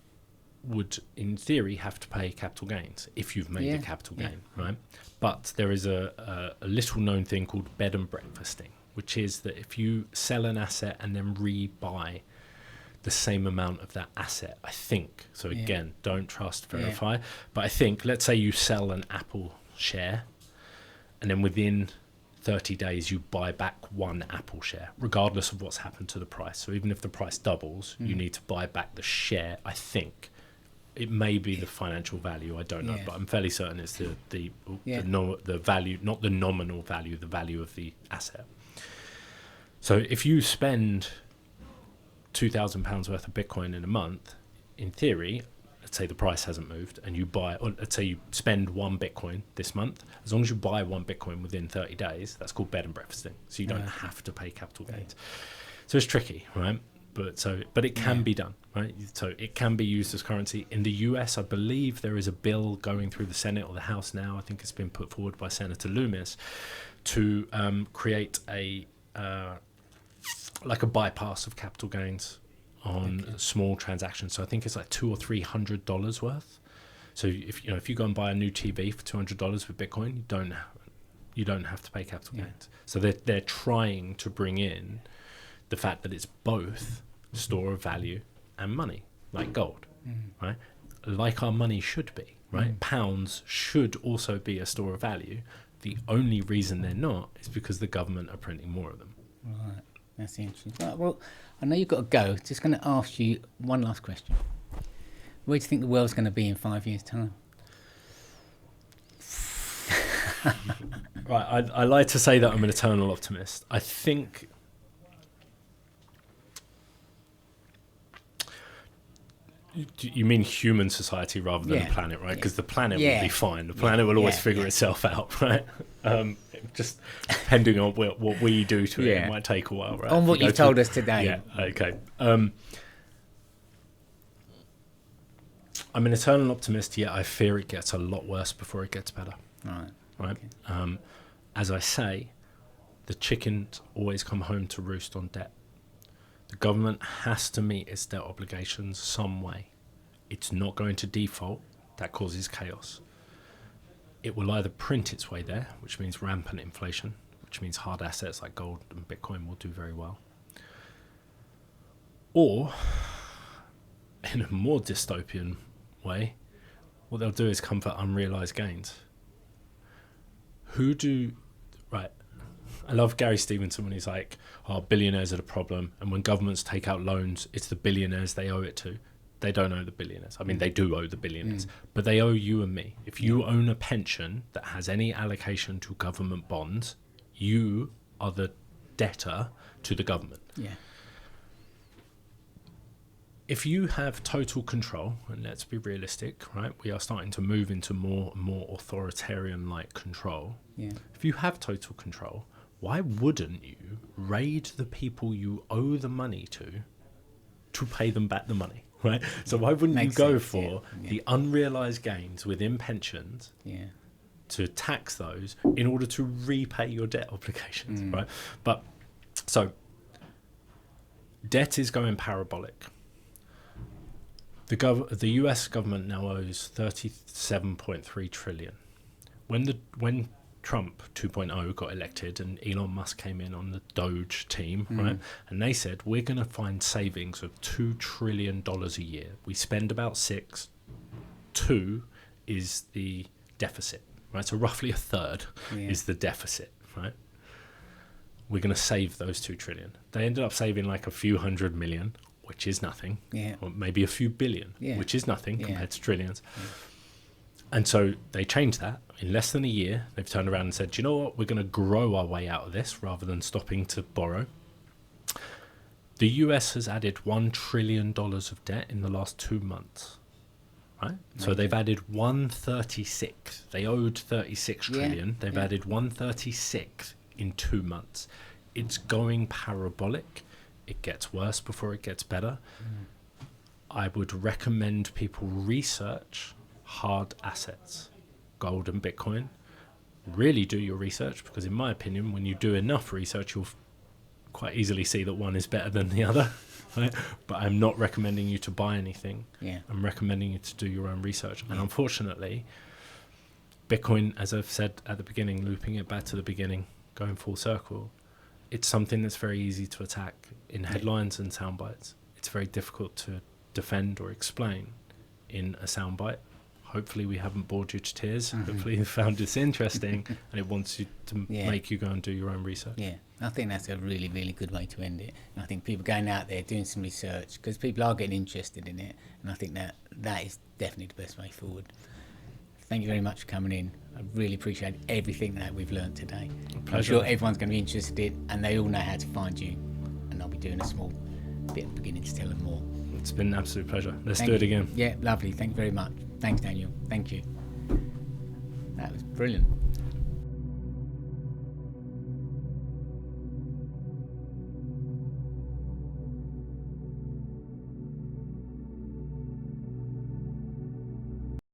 would, in theory, have to pay capital gains if you've made a capital gain, right? But there is a little known thing called bed and breakfasting, which is that if you sell an asset and then rebuy the same amount of that asset, I think, so again, don't trust, verify, but I think, let's say you sell an Apple share and then within 30 days you buy back one Apple share, regardless of what's happened to the price. So even if the price doubles, you need to buy back the share, I think. It may be the financial value, I don't know, but I'm fairly certain it's the value, not the nominal value, the value of the asset. So if you spend £2,000 worth of Bitcoin in a month, in theory, let's say the price hasn't moved, and you buy, or let's say you spend one Bitcoin this month, as long as you buy one Bitcoin within 30 days, that's called bed and breakfasting. So you don't have to pay capital gains. So it's tricky, right? But it can be done, right? So it can be used as currency. In the US, I believe there is a bill going through the Senate or the House now. I think it's been put forward by Senator Loomis to create a like a bypass of capital gains on small transactions. So I think it's like $200 or $300 worth. So if you go and buy a new TV for $200 with Bitcoin, you don't have to pay capital gains. So they're trying to bring in the fact that it's both store of value and money, like gold, right? Like our money should be, right? Pounds should also be a store of value. The only reason they're not is because the government are printing more of them. Right, that's interesting. Right, well, I know you've got to go. Just going to ask you one last question. Where do you think the world's going to be in 5 years' time? Right, I like to say that I'm an eternal optimist. I think you mean human society rather than the planet, right? Because the planet will be fine. The planet will always figure itself out, right? Just depending on what we do to it, it might take a while, right? On what you've told us today. Yeah, okay. I'm an eternal optimist, yet I fear it gets a lot worse before it gets better. Right? Okay. As I say, the chickens always come home to roost on debt. The government has to meet its debt obligations some way. It's not going to default. That causes chaos. It will either print its way there, which means rampant inflation, which means hard assets like gold and Bitcoin will do very well. Or, in a more dystopian way, what they'll do is come for unrealized gains. Right, I love Gary Stevenson when he's like, billionaires are the problem, and when governments take out loans, it's the billionaires they owe it to. They don't owe the billionaires. I mean, they do owe the billionaires, but they owe you and me. If you own a pension that has any allocation to government bonds, you are the debtor to the government. Yeah. If you have total control, and let's be realistic, right? We are starting to move into more and more authoritarian-like control. Yeah. If you have total control, why wouldn't you raid the people you owe the money to pay them back the money, right? So why wouldn't you go for the unrealized gains within pensions to tax those in order to repay your debt obligations, right? But so debt is going parabolic. The US government now owes $37.3 trillion. When Trump 2.0 got elected and Elon Musk came in on the Doge team, right? And they said, we're going to find savings of $2 trillion a year. We spend about 6. 2 is the deficit, right? So roughly a third is the deficit, right? We're going to save those 2 trillion. They ended up saving like a few hundred million, which is nothing. Or maybe a few billion, which is nothing compared to trillions. And so they changed that. In less than a year, they've turned around and said, do you know what? We're going to grow our way out of this rather than stopping to borrow. The US has added $1 trillion of debt in the last 2 months, right? So they've added 136. They owed 36 trillion. They've added 136 in 2 months. It's going parabolic. It gets worse before it gets better. I would recommend people research hard assets, gold and Bitcoin. Really do your research, because in my opinion, when you do enough research, you'll quite easily see that one is better than the other. right? But I'm not recommending you to buy anything. Yeah. I'm recommending you to do your own research. And unfortunately, Bitcoin, as I've said at the beginning, looping it back to the beginning, going full circle, it's something that's very easy to attack in headlines and sound bites. It's very difficult to defend or explain in a soundbite. Hopefully we haven't bored you to tears. Hopefully you found this interesting and it wants you to make you go and do your own research. Yeah, I think that's a really, really good way to end it. And I think people going out there doing some research, because people are getting interested in it, and I think that is definitely the best way forward. Thank you very much for coming in. I really appreciate everything that we've learned today. I'm sure everyone's going to be interested, and they all know how to find you, and I'll be doing a small bit at the beginning to tell them more. It's been an absolute pleasure. Let's do it again. Yeah, lovely. Thank you very much. Thanks, Daniel. Thank you. That was brilliant.